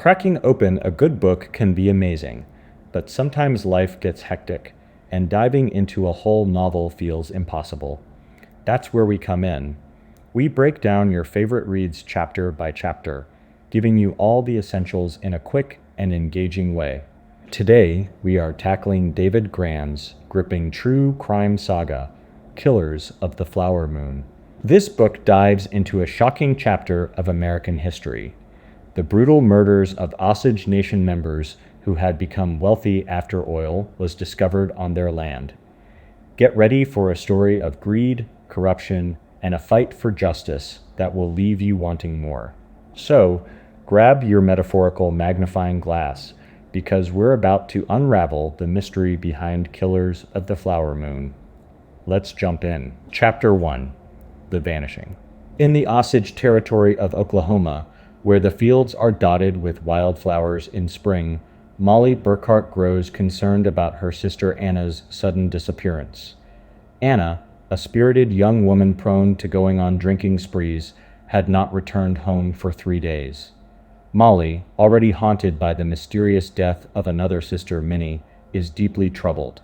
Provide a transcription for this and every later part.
Cracking open a good book can be amazing, but sometimes life gets hectic, and diving into a whole novel feels impossible. That's where we come in. We break down your favorite reads chapter by chapter, giving you all the essentials in a quick and engaging way. Today, we are tackling David Grann's gripping true crime saga, Killers of the Flower Moon. This book dives into a shocking chapter of American history, the brutal murders of Osage Nation members who had become wealthy after oil was discovered on their land. Get ready for a story of greed, corruption, and a fight for justice that will leave you wanting more. So, grab your metaphorical magnifying glass, because we're about to unravel the mystery behind Killers of the Flower Moon. Let's jump in. Chapter 1. The Vanishing. In the Osage Territory of Oklahoma, where the fields are dotted with wildflowers in spring, Molly Burkhart grows concerned about her sister Anna's sudden disappearance. Anna, a spirited young woman prone to going on drinking sprees, had not returned home for 3 days. Molly, already haunted by the mysterious death of another sister, Minnie, is deeply troubled.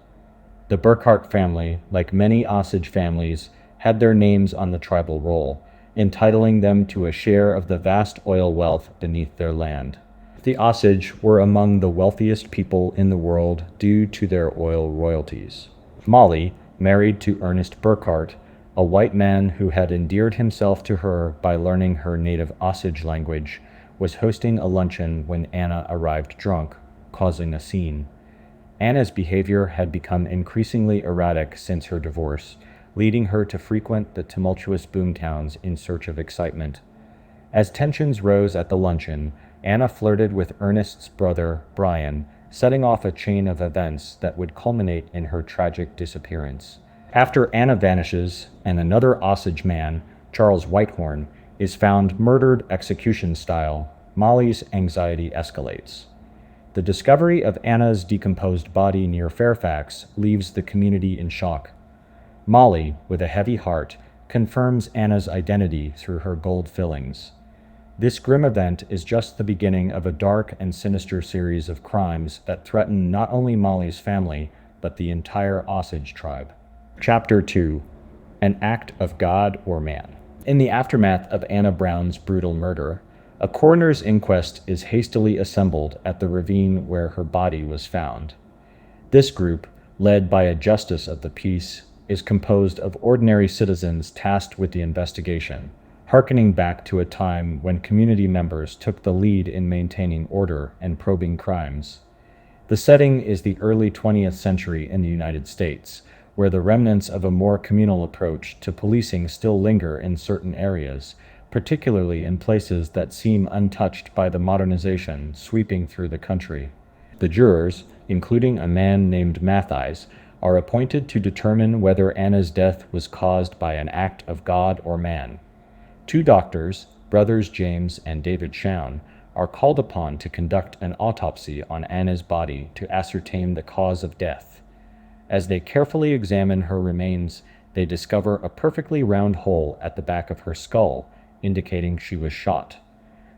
The Burkhart family, like many Osage families, had their names on the tribal roll, entitling them to a share of the vast oil wealth beneath their land. The Osage were among the wealthiest people in the world due to their oil royalties. Molly, married to Ernest Burkhart, a white man who had endeared himself to her by learning her native Osage language, was hosting a luncheon when Anna arrived drunk, causing a scene. Anna's behavior had become increasingly erratic since her divorce, leading her to frequent the tumultuous boomtowns in search of excitement. As tensions rose at the luncheon, Anna flirted with Ernest's brother, Brian, setting off a chain of events that would culminate in her tragic disappearance. After Anna vanishes, and another Osage man, Charles Whitehorn, is found murdered execution style, Molly's anxiety escalates. The discovery of Anna's decomposed body near Fairfax leaves the community in shock. Molly, with a heavy heart, confirms Anna's identity through her gold fillings. This grim event is just the beginning of a dark and sinister series of crimes that threaten not only Molly's family, but the entire Osage tribe. Chapter 2. An Act of God or Man. In the aftermath of Anna Brown's brutal murder, a coroner's inquest is hastily assembled at the ravine where her body was found. This group, led by a justice of the peace, is composed of ordinary citizens tasked with the investigation, hearkening back to a time when community members took the lead in maintaining order and probing crimes. The setting is the early 20th century in the United States, where the remnants of a more communal approach to policing still linger in certain areas, particularly in places that seem untouched by the modernization sweeping through the country. The jurors, including a man named Matthijs, are appointed to determine whether Anna's death was caused by an act of God or man. 2 doctors, brothers James and David Shown, are called upon to conduct an autopsy on Anna's body to ascertain the cause of death. As they carefully examine her remains, they discover a perfectly round hole at the back of her skull, indicating she was shot.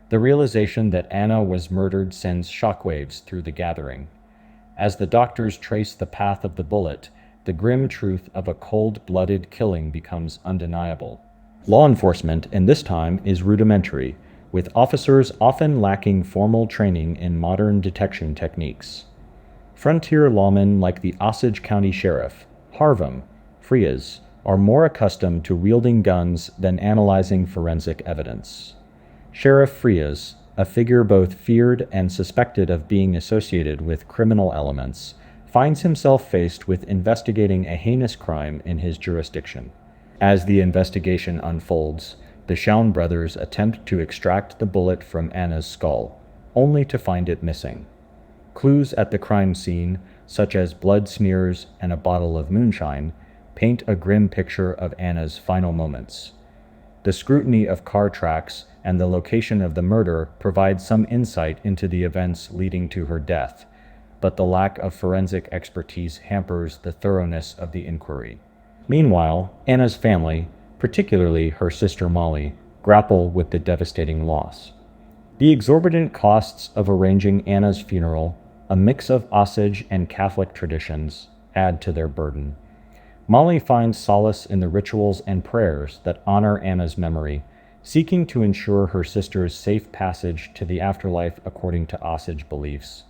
The realization that Anna was murdered sends shockwaves through the gathering. As the doctors trace the path of the bullet, the grim truth of a cold-blooded killing becomes undeniable. Law enforcement in this time is rudimentary, with officers often lacking formal training in modern detection techniques. Frontier lawmen like the Osage County Sheriff, Harvem, Frias, are more accustomed to wielding guns than analyzing forensic evidence. Sheriff Frias, a figure both feared and suspected of being associated with criminal elements, finds himself faced with investigating a heinous crime in his jurisdiction. As the investigation unfolds, the Shown brothers attempt to extract the bullet from Anna's skull, only to find it missing. Clues at the crime scene, such as blood smears and a bottle of moonshine, paint a grim picture of Anna's final moments. The scrutiny of car tracks and the location of the murder provide some insight into the events leading to her death, but the lack of forensic expertise hampers the thoroughness of the inquiry. Meanwhile, Anna's family, particularly her sister Molly, grapple with the devastating loss. The exorbitant costs of arranging Anna's funeral, a mix of Osage and Catholic traditions, add to their burden. Molly finds solace in the rituals and prayers that honor Anna's memory, seeking to ensure her sister's safe passage to the afterlife according to Osage beliefs.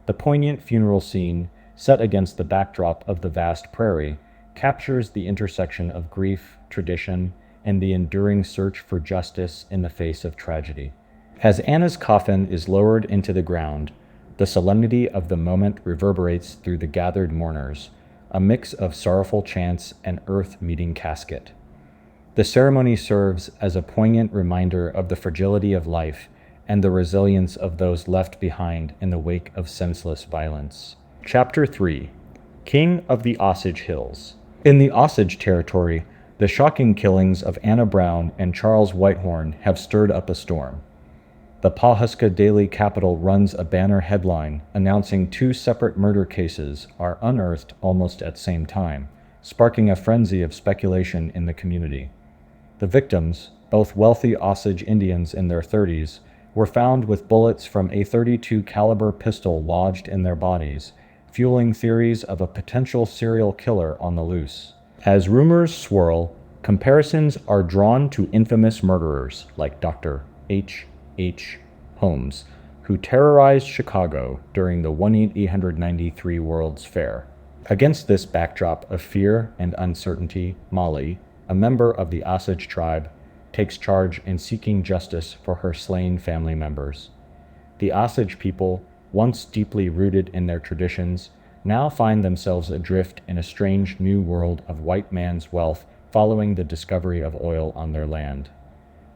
The poignant funeral scene, set against the backdrop of the vast prairie, captures the intersection of grief, tradition, and the enduring search for justice in the face of tragedy. As Anna's coffin is lowered into the ground, the solemnity of the moment reverberates through the gathered mourners, a mix of sorrowful chants and earth-meeting casket. The ceremony serves as a poignant reminder of the fragility of life and the resilience of those left behind in the wake of senseless violence. Chapter 3: King of the Osage Hills. In the Osage Territory, the shocking killings of Anna Brown and Charles Whitehorn have stirred up a storm. The Pawhuska Daily Capital runs a banner headline announcing 2 separate murder cases are unearthed almost at the same time, sparking a frenzy of speculation in the community. The victims, both wealthy Osage Indians in their 30s, were found with bullets from a .32 caliber pistol lodged in their bodies, fueling theories of a potential serial killer on the loose. As rumors swirl, comparisons are drawn to infamous murderers like Dr. H. Holmes, who terrorized Chicago during the 1893 World's Fair. Against this backdrop of fear and uncertainty, Molly, a member of the Osage tribe, takes charge in seeking justice for her slain family members. The Osage people, once deeply rooted in their traditions, now find themselves adrift in a strange new world of white man's wealth following the discovery of oil on their land.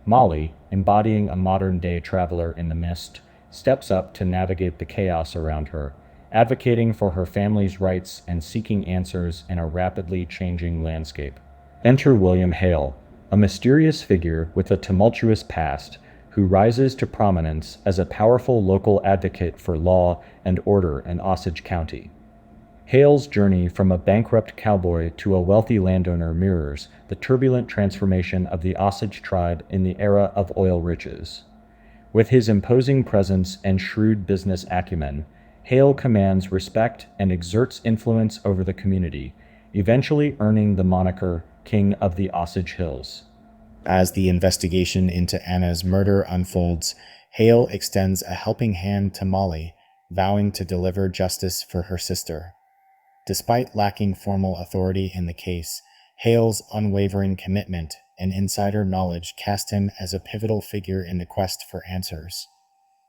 Molly, embodying a modern-day traveler in the mist, steps up to navigate the chaos around her, advocating for her family's rights and seeking answers in a rapidly changing landscape. Enter William Hale, a mysterious figure with a tumultuous past who rises to prominence as a powerful local advocate for law and order in Osage County. Hale's journey from a bankrupt cowboy to a wealthy landowner mirrors the turbulent transformation of the Osage tribe in the era of oil riches. With his imposing presence and shrewd business acumen, Hale commands respect and exerts influence over the community, eventually earning the moniker King of the Osage Hills. As the investigation into Anna's murder unfolds, Hale extends a helping hand to Molly, vowing to deliver justice for her sister. Despite lacking formal authority in the case, Hale's unwavering commitment and insider knowledge cast him as a pivotal figure in the quest for answers.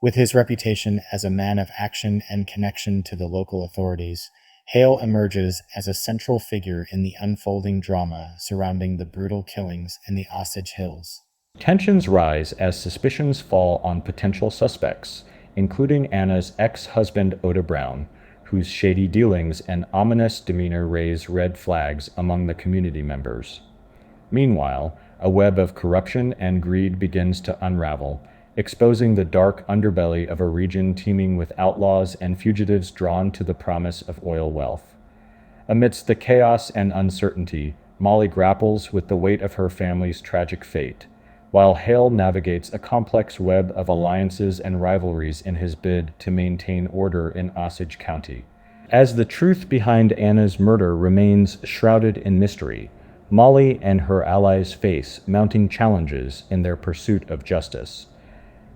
With his reputation as a man of action and connection to the local authorities, Hale emerges as a central figure in the unfolding drama surrounding the brutal killings in the Osage Hills. Tensions rise as suspicions fall on potential suspects, including Anna's ex-husband Oda Brown, whose shady dealings and ominous demeanor raise red flags among the community members. Meanwhile, a web of corruption and greed begins to unravel, exposing the dark underbelly of a region teeming with outlaws and fugitives drawn to the promise of oil wealth. Amidst the chaos and uncertainty, Molly grapples with the weight of her family's tragic fate, while Hale navigates a complex web of alliances and rivalries in his bid to maintain order in Osage County. As the truth behind Anna's murder remains shrouded in mystery, Molly and her allies face mounting challenges in their pursuit of justice.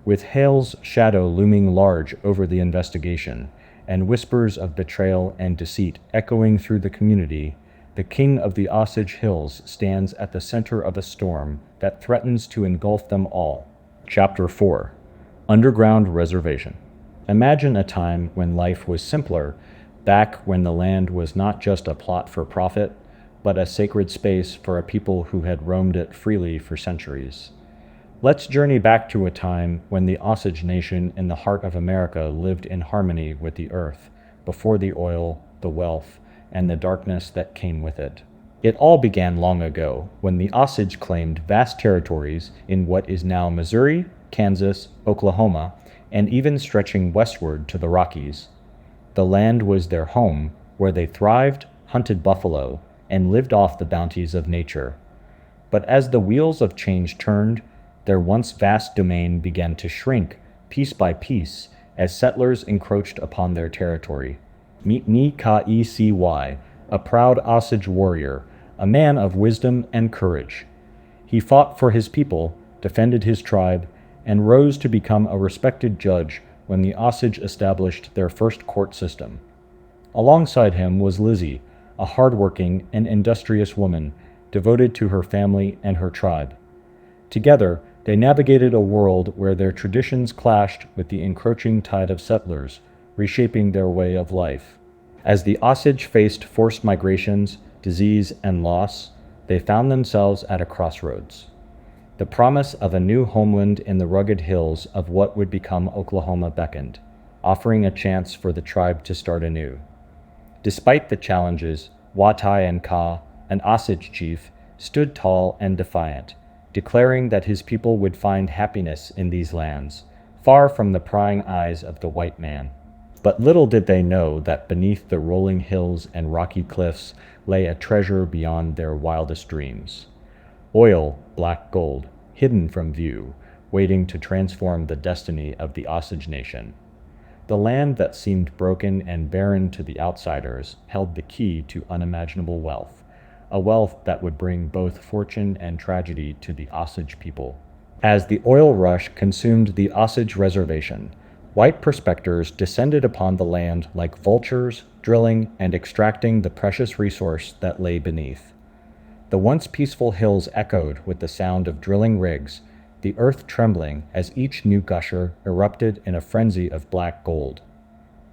With Hale's shadow looming large over the investigation, and whispers of betrayal and deceit echoing through the community, the King of the Osage Hills stands at the center of a storm that threatens to engulf them all. Chapter 4: Underground Reservation. Imagine a time when life was simpler, back when the land was not just a plot for profit, but a sacred space for a people who had roamed it freely for centuries. Let's journey back to a time when the Osage Nation in the heart of America lived in harmony with the earth, before the oil, the wealth, and the darkness that came with it. It all began long ago, when the Osage claimed vast territories in what is now Missouri, Kansas, Oklahoma, and even stretching westward to the Rockies. The land was their home, where they thrived, hunted buffalo, and lived off the bounties of nature. But as the wheels of change turned, their once vast domain began to shrink piece by piece, as settlers encroached upon their territory. Meet Ni Ka-Cy, a proud Osage warrior, a man of wisdom and courage. He fought for his people, defended his tribe, and rose to become a respected judge when the Osage established their first court system. Alongside him was Lizzie, a hardworking and industrious woman devoted to her family and her tribe. Together, they navigated a world where their traditions clashed with the encroaching tide of settlers, reshaping their way of life. As the Osage faced forced migrations, disease, and loss, they found themselves at a crossroads. The promise of a new homeland in the rugged hills of what would become Oklahoma beckoned, offering a chance for the tribe to start anew. Despite the challenges, Watai and Ka, an Osage chief, stood tall and defiant, declaring that his people would find happiness in these lands, far from the prying eyes of the white man. But little did they know that beneath the rolling hills and rocky cliffs lay a treasure beyond their wildest dreams. Oil, black gold, hidden from view, waiting to transform the destiny of the Osage Nation. The land that seemed broken and barren to the outsiders held the key to unimaginable wealth, a wealth that would bring both fortune and tragedy to the Osage people. As the oil rush consumed the Osage Reservation, white prospectors descended upon the land like vultures, drilling and extracting the precious resource that lay beneath. The once peaceful hills echoed with the sound of drilling rigs, the earth trembling as each new gusher erupted in a frenzy of black gold.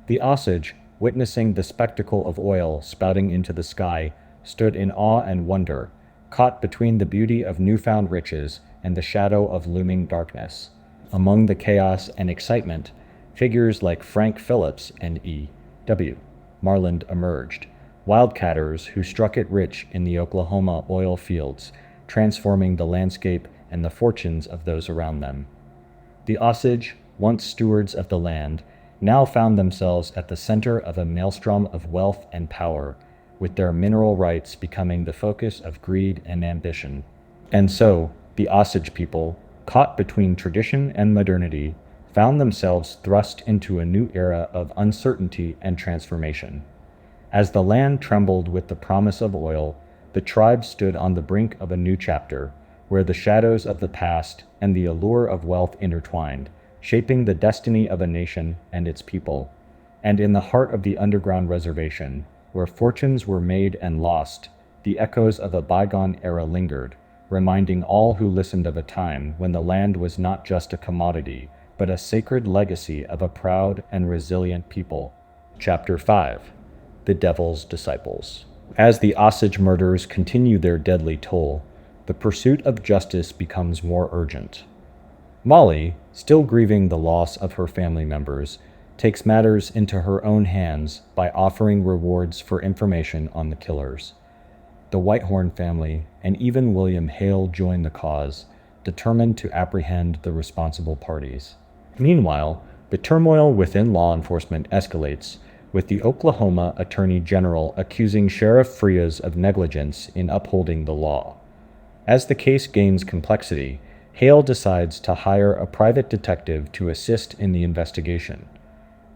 The Osage, witnessing the spectacle of oil spouting into the sky, stood in awe and wonder, caught between the beauty of newfound riches and the shadow of looming darkness. Among the chaos and excitement, figures like Frank Phillips and E.W. Marland emerged, wildcatters who struck it rich in the Oklahoma oil fields, transforming the landscape and the fortunes of those around them. The Osage, once stewards of the land, now found themselves at the center of a maelstrom of wealth and power, with their mineral rights becoming the focus of greed and ambition. And so, the Osage people, caught between tradition and modernity, found themselves thrust into a new era of uncertainty and transformation. As the land trembled with the promise of oil, the tribe stood on the brink of a new chapter, where the shadows of the past and the allure of wealth intertwined, shaping the destiny of a nation and its people. And in the heart of the underground reservation, where fortunes were made and lost, the echoes of a bygone era lingered, reminding all who listened of a time when the land was not just a commodity, but a sacred legacy of a proud and resilient people. Chapter 5. The Devil's Disciples. As the Osage murders continue their deadly toll, the pursuit of justice becomes more urgent. Molly, still grieving the loss of her family members, takes matters into her own hands by offering rewards for information on the killers. The Whitehorn family and even William Hale join the cause, determined to apprehend the responsible parties. Meanwhile, the turmoil within law enforcement escalates, with the Oklahoma Attorney General accusing Sheriff Frias of negligence in upholding the law. As the case gains complexity, Hale decides to hire a private detective to assist in the investigation.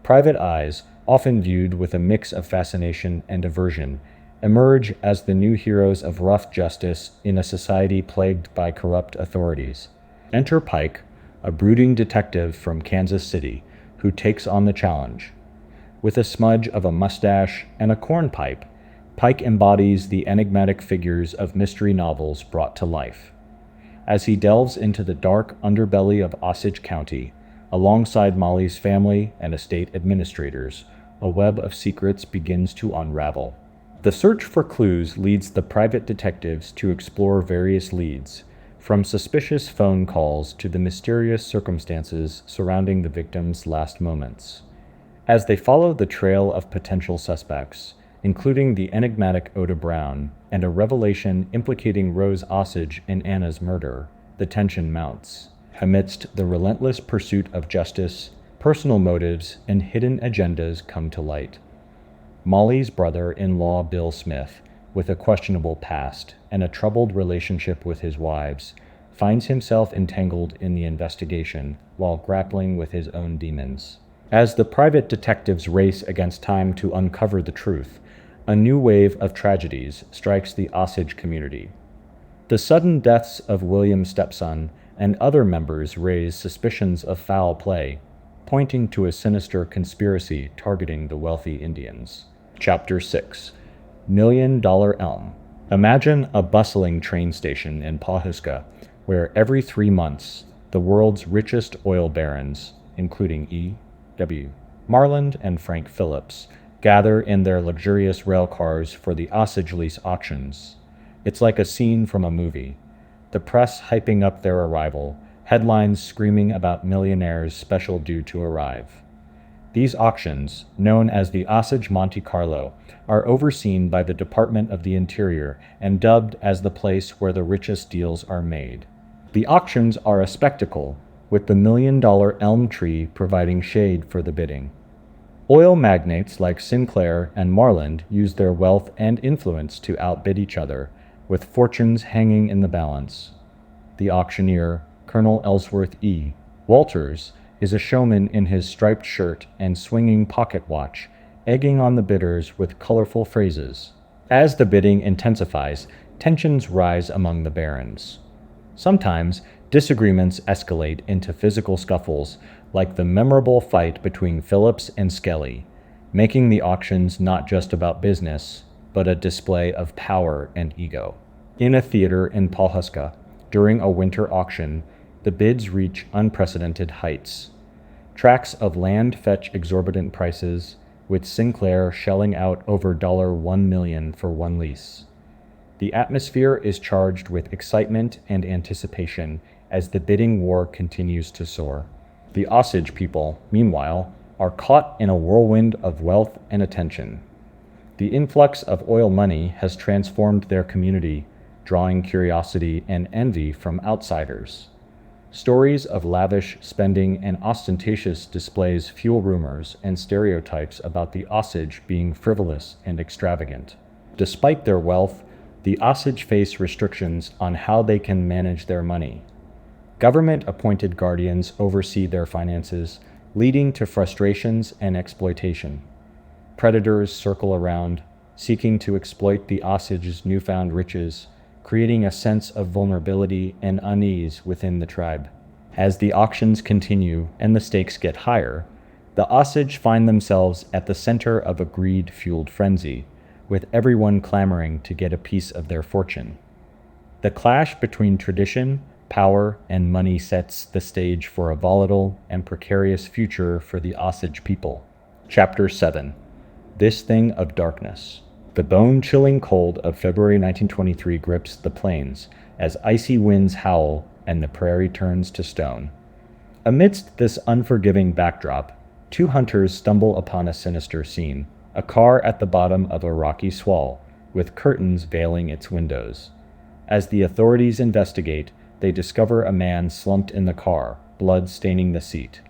Private eyes, often viewed with a mix of fascination and aversion, emerge as the new heroes of rough justice in a society plagued by corrupt authorities. Enter Pike, a brooding detective from Kansas City, who takes on the challenge. With a smudge of a mustache and a cornpipe, Pike embodies the enigmatic figures of mystery novels brought to life. As he delves into the dark underbelly of Osage County, alongside Molly's family and estate administrators, a web of secrets begins to unravel. The search for clues leads the private detectives to explore various leads, from suspicious phone calls to the mysterious circumstances surrounding the victim's last moments. As they follow the trail of potential suspects, including the enigmatic Oda Brown and a revelation implicating Rose Osage in Anna's murder, the tension mounts. Amidst the relentless pursuit of justice, personal motives and hidden agendas come to light. Molly's brother-in-law Bill Smith, with a questionable past and a troubled relationship with his wives, finds himself entangled in the investigation while grappling with his own demons. As the private detectives race against time to uncover the truth, a new wave of tragedies strikes the Osage community. The sudden deaths of William's stepson and other members raise suspicions of foul play, pointing to a sinister conspiracy targeting the wealthy Indians. Chapter 6. $1,000,000 Elm. Imagine a bustling train station in Pawhuska, where every 3 months, the world's richest oil barons, including E.W. Marland and Frank Phillips, gather in their luxurious rail cars for the Osage lease auctions. It's like a scene from a movie. The press hyping up their arrival, headlines screaming about millionaires special due to arrive. These auctions, known as the Osage Monte Carlo, are overseen by the Department of the Interior and dubbed as the place where the richest deals are made. The auctions are a spectacle, with the $1,000,000 elm tree providing shade for the bidding. Oil magnates like Sinclair and Marland use their wealth and influence to outbid each other, with fortunes hanging in the balance. The auctioneer, Colonel Ellsworth E. Walters, is a showman in his striped shirt and swinging pocket watch, egging on the bidders with colorful phrases. As the bidding intensifies, tensions rise among the barons. Sometimes, disagreements escalate into physical scuffles, like the memorable fight between Phillips and Skelly, making the auctions not just about business, but a display of power and ego. In a theater in Pawhuska, during a winter auction, the bids reach unprecedented heights. Tracts of land fetch exorbitant prices, with Sinclair shelling out over $1 million for one lease. The atmosphere is charged with excitement and anticipation as the bidding war continues to soar. The Osage people, meanwhile, are caught in a whirlwind of wealth and attention. The influx of oil money has transformed their community, drawing curiosity and envy from outsiders. Stories of lavish spending and ostentatious displays fuel rumors and stereotypes about the Osage being frivolous and extravagant. Despite their wealth, the Osage face restrictions on how they can manage their money. Government-appointed guardians oversee their finances, leading to frustrations and exploitation. Predators circle around, seeking to exploit the Osage's newfound riches, creating a sense of vulnerability and unease within the tribe. As the auctions continue and the stakes get higher, the Osage find themselves at the center of a greed-fueled frenzy, with everyone clamoring to get a piece of their fortune. The clash between tradition, power, and money sets the stage for a volatile and precarious future for the Osage people. Chapter 7. This Thing of Darkness. The bone-chilling cold of February 1923 grips the plains as icy winds howl and the prairie turns to stone. Amidst this unforgiving backdrop, two hunters stumble upon a sinister scene, a car at the bottom of a rocky swell, with curtains veiling its windows. As the authorities investigate, they discover a man slumped in the car, blood staining the seat.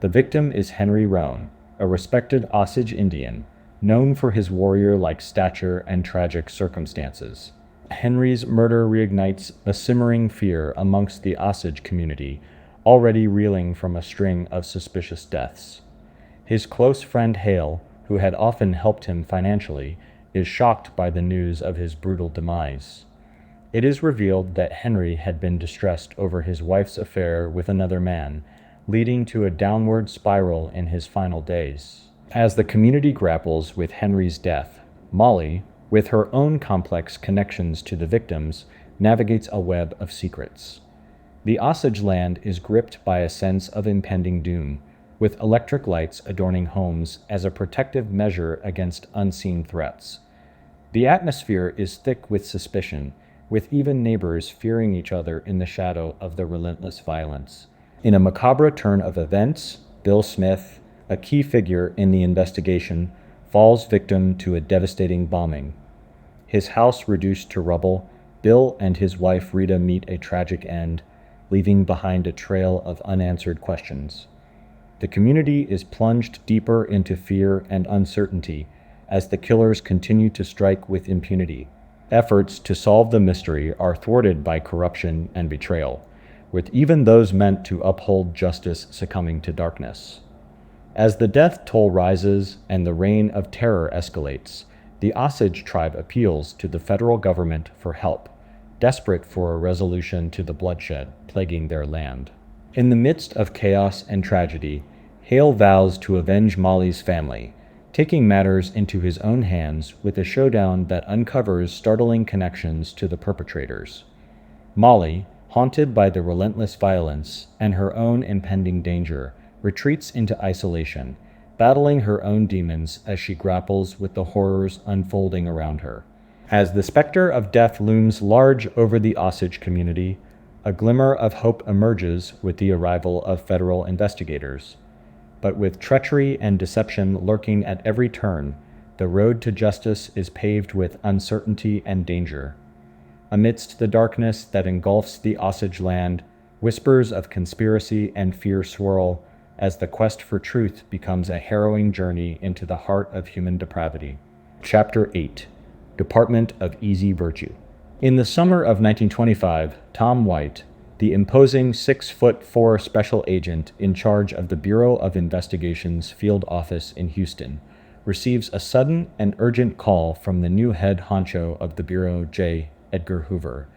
The victim is Henry Roan, a respected Osage Indian, known for his warrior-like stature and tragic circumstances. Henry's murder reignites a simmering fear amongst the Osage community, already reeling from a string of suspicious deaths. His close friend Hale, who had often helped him financially, is shocked by the news of his brutal demise. It is revealed that Henry had been distressed over his wife's affair with another man, leading to a downward spiral in his final days. As the community grapples with Henry's death, Molly, with her own complex connections to the victims, navigates a web of secrets. The Osage land is gripped by a sense of impending doom, with electric lights adorning homes as a protective measure against unseen threats. The atmosphere is thick with suspicion, with even neighbors fearing each other in the shadow of the relentless violence. In a macabre turn of events, Bill Smith, a key figure in the investigation, falls victim to a devastating bombing. His house reduced to rubble, Bill and his wife Rita meet a tragic end, leaving behind a trail of unanswered questions. The community is plunged deeper into fear and uncertainty as the killers continue to strike with impunity. Efforts to solve the mystery are thwarted by corruption and betrayal, with even those meant to uphold justice succumbing to darkness. As the death toll rises and the reign of terror escalates, the Osage tribe appeals to the federal government for help, desperate for a resolution to the bloodshed plaguing their land. In the midst of chaos and tragedy, Hale vows to avenge Molly's family, taking matters into his own hands with a showdown that uncovers startling connections to the perpetrators. Molly, haunted by the relentless violence and her own impending danger, retreats into isolation, battling her own demons as she grapples with the horrors unfolding around her. As the specter of death looms large over the Osage community, a glimmer of hope emerges with the arrival of federal investigators. But with treachery and deception lurking at every turn, the road to justice is paved with uncertainty and danger. Amidst the darkness that engulfs the Osage land, whispers of conspiracy and fear swirl as the quest for truth becomes a harrowing journey into the heart of human depravity. Chapter 8: Department of Easy Virtue. In the summer of 1925, Tom White, the imposing 6'4" special agent in charge of the Bureau of Investigation's field office in Houston, receives a sudden and urgent call from the new head honcho of the Bureau, J. Edgar Hoover.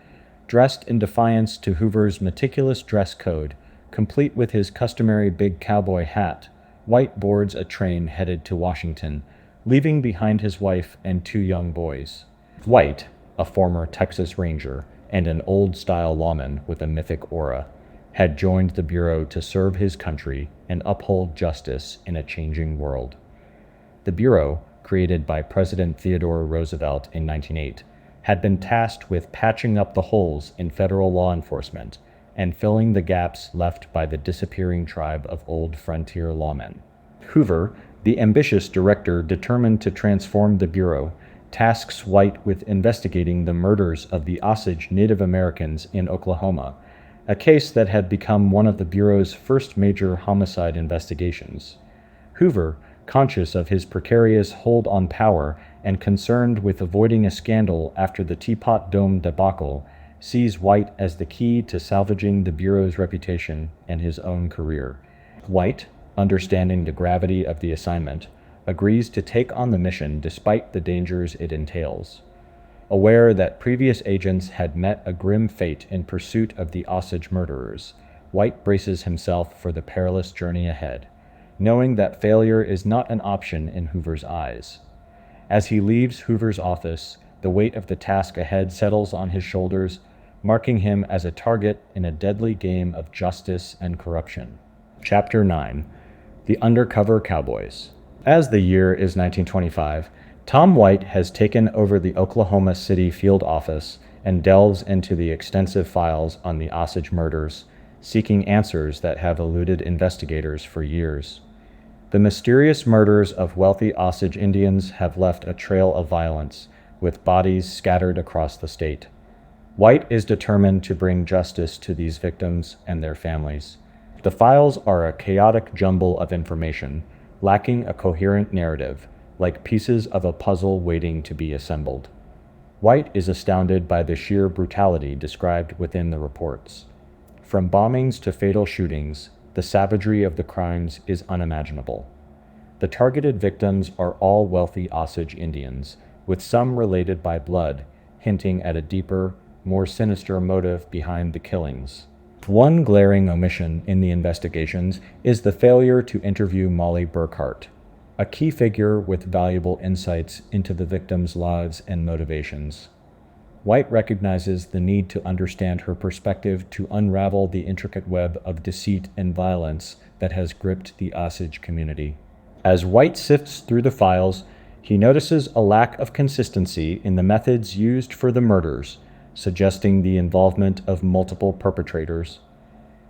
Dressed in defiance to Hoover's meticulous dress code, complete with his customary big cowboy hat, White boards a train headed to Washington, leaving behind his wife and 2 young boys. White, a former Texas Ranger and an old-style lawman with a mythic aura, had joined the Bureau to serve his country and uphold justice in a changing world. The Bureau, created by President Theodore Roosevelt in 1908, had been tasked with patching up the holes in federal law enforcement and filling the gaps left by the disappearing tribe of old frontier lawmen. Hoover, the ambitious director determined to transform the Bureau, tasks White with investigating the murders of the Osage Native Americans in Oklahoma, a case that had become one of the Bureau's first major homicide investigations. Hoover, conscious of his precarious hold on power and concerned with avoiding a scandal after the Teapot Dome debacle, sees White as the key to salvaging the Bureau's reputation and his own career. White, understanding the gravity of the assignment, agrees to take on the mission despite the dangers it entails. Aware that previous agents had met a grim fate in pursuit of the Osage murderers, White braces himself for the perilous journey ahead, knowing that failure is not an option in Hoover's eyes. As he leaves Hoover's office, the weight of the task ahead settles on his shoulders, marking him as a target in a deadly game of justice and corruption. Chapter 9: The Undercover Cowboys. As the year is 1925, Tom White has taken over the Oklahoma City field office and delves into the extensive files on the Osage murders, seeking answers that have eluded investigators for years. The mysterious murders of wealthy Osage Indians have left a trail of violence, with bodies scattered across the state. White is determined to bring justice to these victims and their families. The files are a chaotic jumble of information, lacking a coherent narrative, like pieces of a puzzle waiting to be assembled. White is astounded by the sheer brutality described within the reports. From bombings to fatal shootings, the savagery of the crimes is unimaginable. The targeted victims are all wealthy Osage Indians, with some related by blood, hinting at a deeper, more sinister motive behind the killings. One glaring omission in the investigations is the failure to interview Molly Burkhart, a key figure with valuable insights into the victims' lives and motivations. White recognizes the need to understand her perspective to unravel the intricate web of deceit and violence that has gripped the Osage community. As White sifts through the files, he notices a lack of consistency in the methods used for the murders, suggesting the involvement of multiple perpetrators.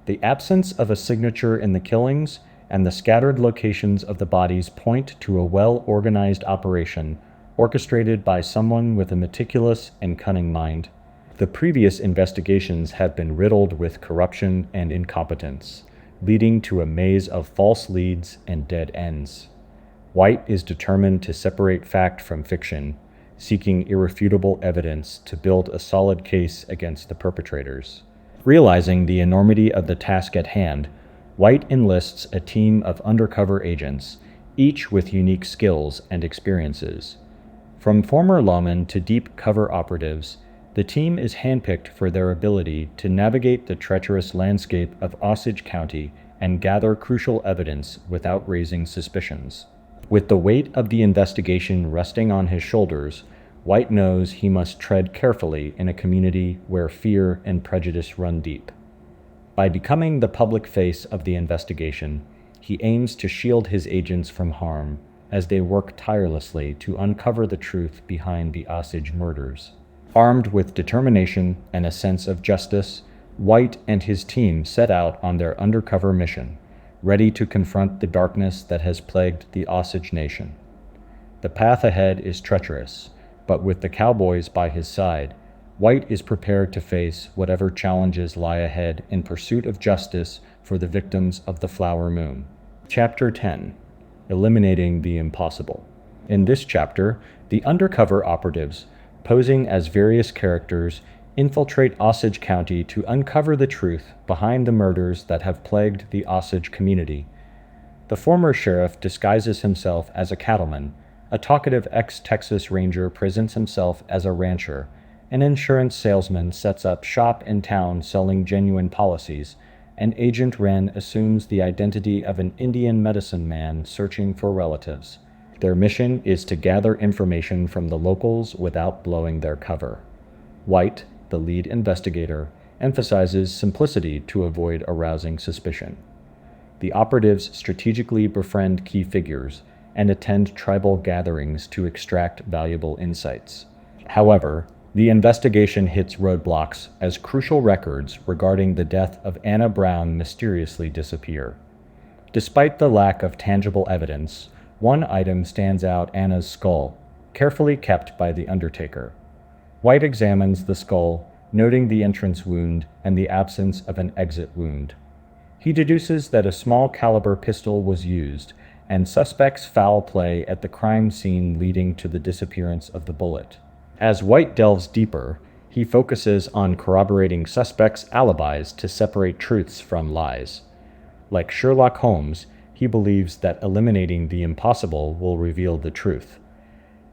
The absence of a signature in the killings and the scattered locations of the bodies point to a well-organized operation orchestrated by someone with a meticulous and cunning mind. The previous investigations have been riddled with corruption and incompetence, leading to a maze of false leads and dead ends. White is determined to separate fact from fiction, seeking irrefutable evidence to build a solid case against the perpetrators. Realizing the enormity of the task at hand, White enlists a team of undercover agents, each with unique skills and experiences. From former lawmen to deep cover operatives, the team is handpicked for their ability to navigate the treacherous landscape of Osage County and gather crucial evidence without raising suspicions. With the weight of the investigation resting on his shoulders, White knows he must tread carefully in a community where fear and prejudice run deep. By becoming the public face of the investigation, he aims to shield his agents from harm as they work tirelessly to uncover the truth behind the Osage murders. Armed with determination and a sense of justice, White and his team set out on their undercover mission, ready to confront the darkness that has plagued the Osage Nation. The path ahead is treacherous, but with the Cowboys by his side, White is prepared to face whatever challenges lie ahead in pursuit of justice for the victims of the Flower Moon. Chapter 10. Eliminating the Impossible. In this chapter, the undercover operatives, posing as various characters, infiltrate Osage County to uncover the truth behind the murders that have plagued the Osage community. The former sheriff disguises himself as a cattleman, a talkative ex-Texas Ranger presents himself as a rancher, an insurance salesman sets up shop in town selling genuine policies, and Agent Grann assumes the identity of an Indian medicine man searching for relatives. Their mission is to gather information from the locals without blowing their cover. White, the lead investigator, emphasizes simplicity to avoid arousing suspicion. The operatives strategically befriend key figures and attend tribal gatherings to extract valuable insights. However, the investigation hits roadblocks as crucial records regarding the death of Anna Brown mysteriously disappear. Despite the lack of tangible evidence, one item stands out: Anna's skull, carefully kept by the undertaker. White examines the skull, noting the entrance wound and the absence of an exit wound. He deduces that a small caliber pistol was used, and suspects foul play at the crime scene leading to the disappearance of the bullet. As White delves deeper, he focuses on corroborating suspects' alibis to separate truths from lies. Like Sherlock Holmes, he believes that eliminating the impossible will reveal the truth.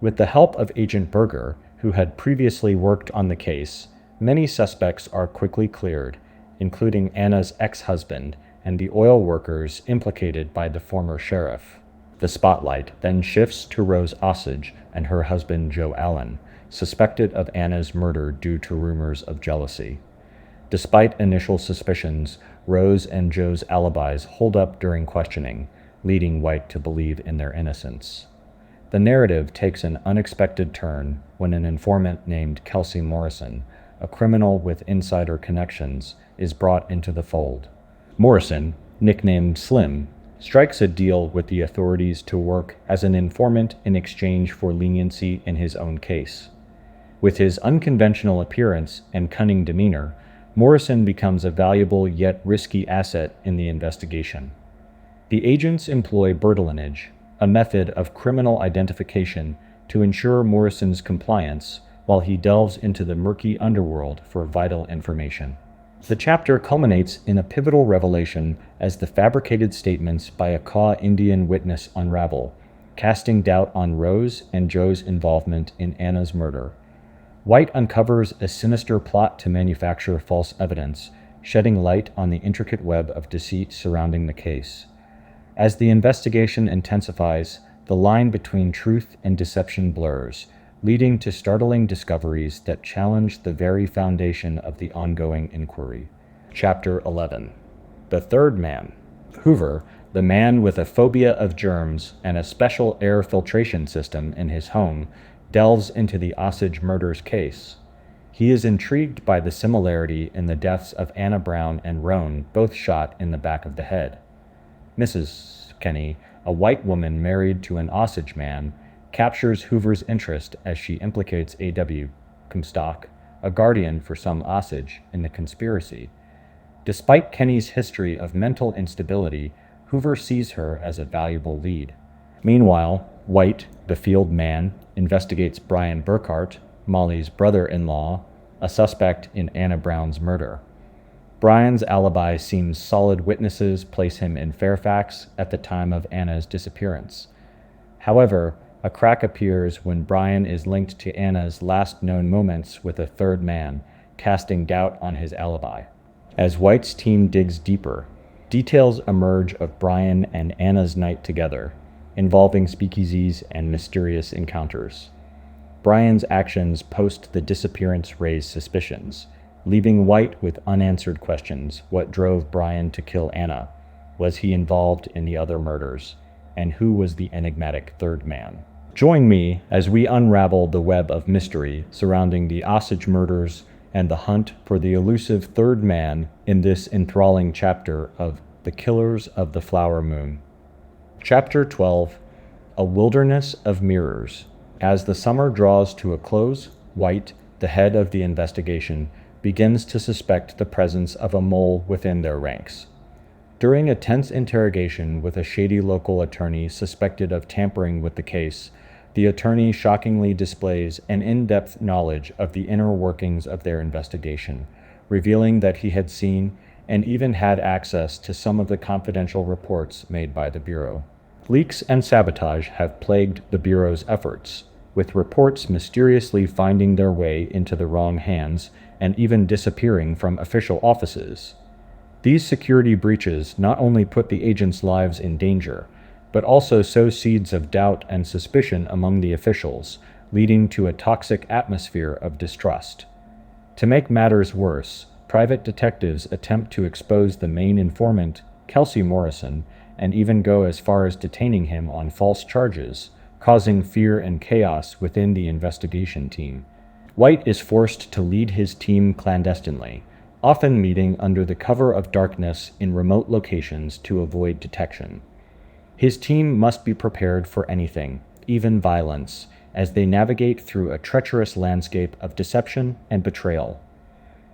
With the help of Agent Berger, who had previously worked on the case, many suspects are quickly cleared, including Anna's ex-husband and the oil workers implicated by the former sheriff. The spotlight then shifts to Rose Osage and her husband Joe Allen, suspected of Anna's murder due to rumors of jealousy. Despite initial suspicions, Rose and Joe's alibis hold up during questioning, leading White to believe in their innocence. The narrative takes an unexpected turn when an informant named Kelsey Morrison, a criminal with insider connections, is brought into the fold. Morrison, nicknamed Slim, strikes a deal with the authorities to work as an informant in exchange for leniency in his own case. With his unconventional appearance and cunning demeanor, Morrison becomes a valuable yet risky asset in the investigation. The agents employ bertillonage, a method of criminal identification, to ensure Morrison's compliance while he delves into the murky underworld for vital information. The chapter culminates in a pivotal revelation as the fabricated statements by a Kaw Indian witness unravel, casting doubt on Rose and Joe's involvement in Anna's murder. White uncovers a sinister plot to manufacture false evidence, shedding light on the intricate web of deceit surrounding the case. As the investigation intensifies, the line between truth and deception blurs, leading to startling discoveries that challenge the very foundation of the ongoing inquiry. Chapter 11. The Third Man. Hoover, the man with a phobia of germs and a special air filtration system in his home, delves into the Osage murders case. He is intrigued by the similarity in the deaths of Anna Brown and Roan, both shot in the back of the head. Mrs. Kenny, a white woman married to an Osage man, captures Hoover's interest as she implicates A.W. Comstock, a guardian for some Osage, in the conspiracy. Despite Kenny's history of mental instability, Hoover sees her as a valuable lead. Meanwhile, White, the field man, investigates Brian Burkhart, Molly's brother-in-law, a suspect in Anna Brown's murder. Brian's alibi seems solid. Witnesses place him in Fairfax at the time of Anna's disappearance. However, a crack appears when Brian is linked to Anna's last known moments with a third man, casting doubt on his alibi. As White's team digs deeper, details emerge of Brian and Anna's night together, involving speakeasies and mysterious encounters. Brian's actions post the disappearance raise suspicions, leaving White with unanswered questions. What drove Brian to kill Anna? Was he involved in the other murders? And who was the enigmatic third man? Join me as we unravel the web of mystery surrounding the Osage murders and the hunt for the elusive third man in this enthralling chapter of The Killers of the Flower Moon. Chapter 12, A Wilderness of Mirrors. As the summer draws to a close, White, the head of the investigation, begins to suspect the presence of a mole within their ranks. During a tense interrogation with a shady local attorney suspected of tampering with the case, the attorney shockingly displays an in-depth knowledge of the inner workings of their investigation, revealing that he had seen and even had access to some of the confidential reports made by the Bureau. Leaks and sabotage have plagued the Bureau's efforts, with reports mysteriously finding their way into the wrong hands and even disappearing from official offices. These security breaches not only put the agents' lives in danger, but also sow seeds of doubt and suspicion among the officials, leading to a toxic atmosphere of distrust. To make matters worse, private detectives attempt to expose the main informant, Kelsey Morrison, and even go as far as detaining him on false charges, causing fear and chaos within the investigation team. White is forced to lead his team clandestinely, often meeting under the cover of darkness in remote locations to avoid detection. His team must be prepared for anything, even violence, as they navigate through a treacherous landscape of deception and betrayal.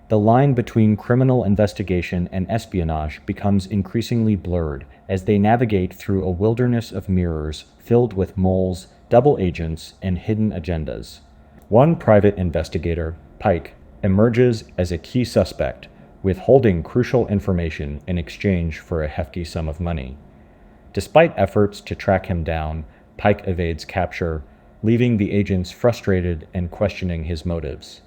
The line between criminal investigation and espionage becomes increasingly blurred as they navigate through a wilderness of mirrors filled with moles, double agents, and hidden agendas. One private investigator, Pike, emerges as a key suspect, withholding crucial information in exchange for a hefty sum of money. Despite efforts to track him down, Pike evades capture, leaving the agents frustrated and questioning his motives.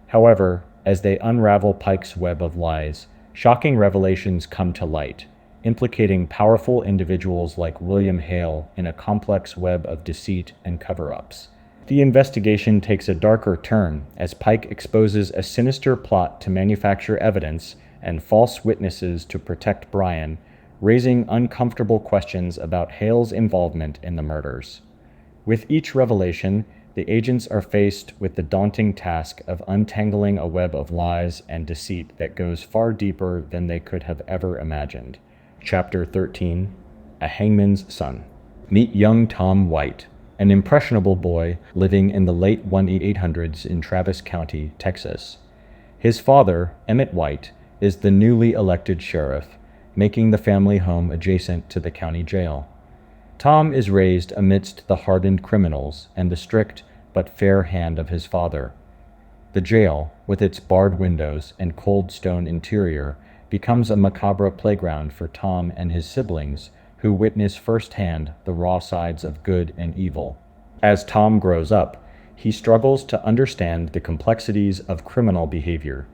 However, as they unravel Pike's web of lies, shocking revelations come to light, implicating powerful individuals like William Hale in a complex web of deceit and cover-ups. The investigation takes a darker turn as Pike exposes a sinister plot to manufacture evidence and false witnesses to protect Brian, raising uncomfortable questions about Hale's involvement in the murders. With each revelation, the agents are faced with the daunting task of untangling a web of lies and deceit that goes far deeper than they could have ever imagined. Chapter 13, A Hangman's Son. Meet young Tom White, an impressionable boy living in the late 1800s in Travis County, Texas. His father, Emmett White, is the newly elected sheriff, making the family home adjacent to the county jail. Tom is raised amidst the hardened criminals and the strict but fair hand of his father. The jail, with its barred windows and cold stone interior, becomes a macabre playground for Tom and his siblings, who witness firsthand the raw sides of good and evil. As Tom grows up, he struggles to understand the complexities of criminal behavior.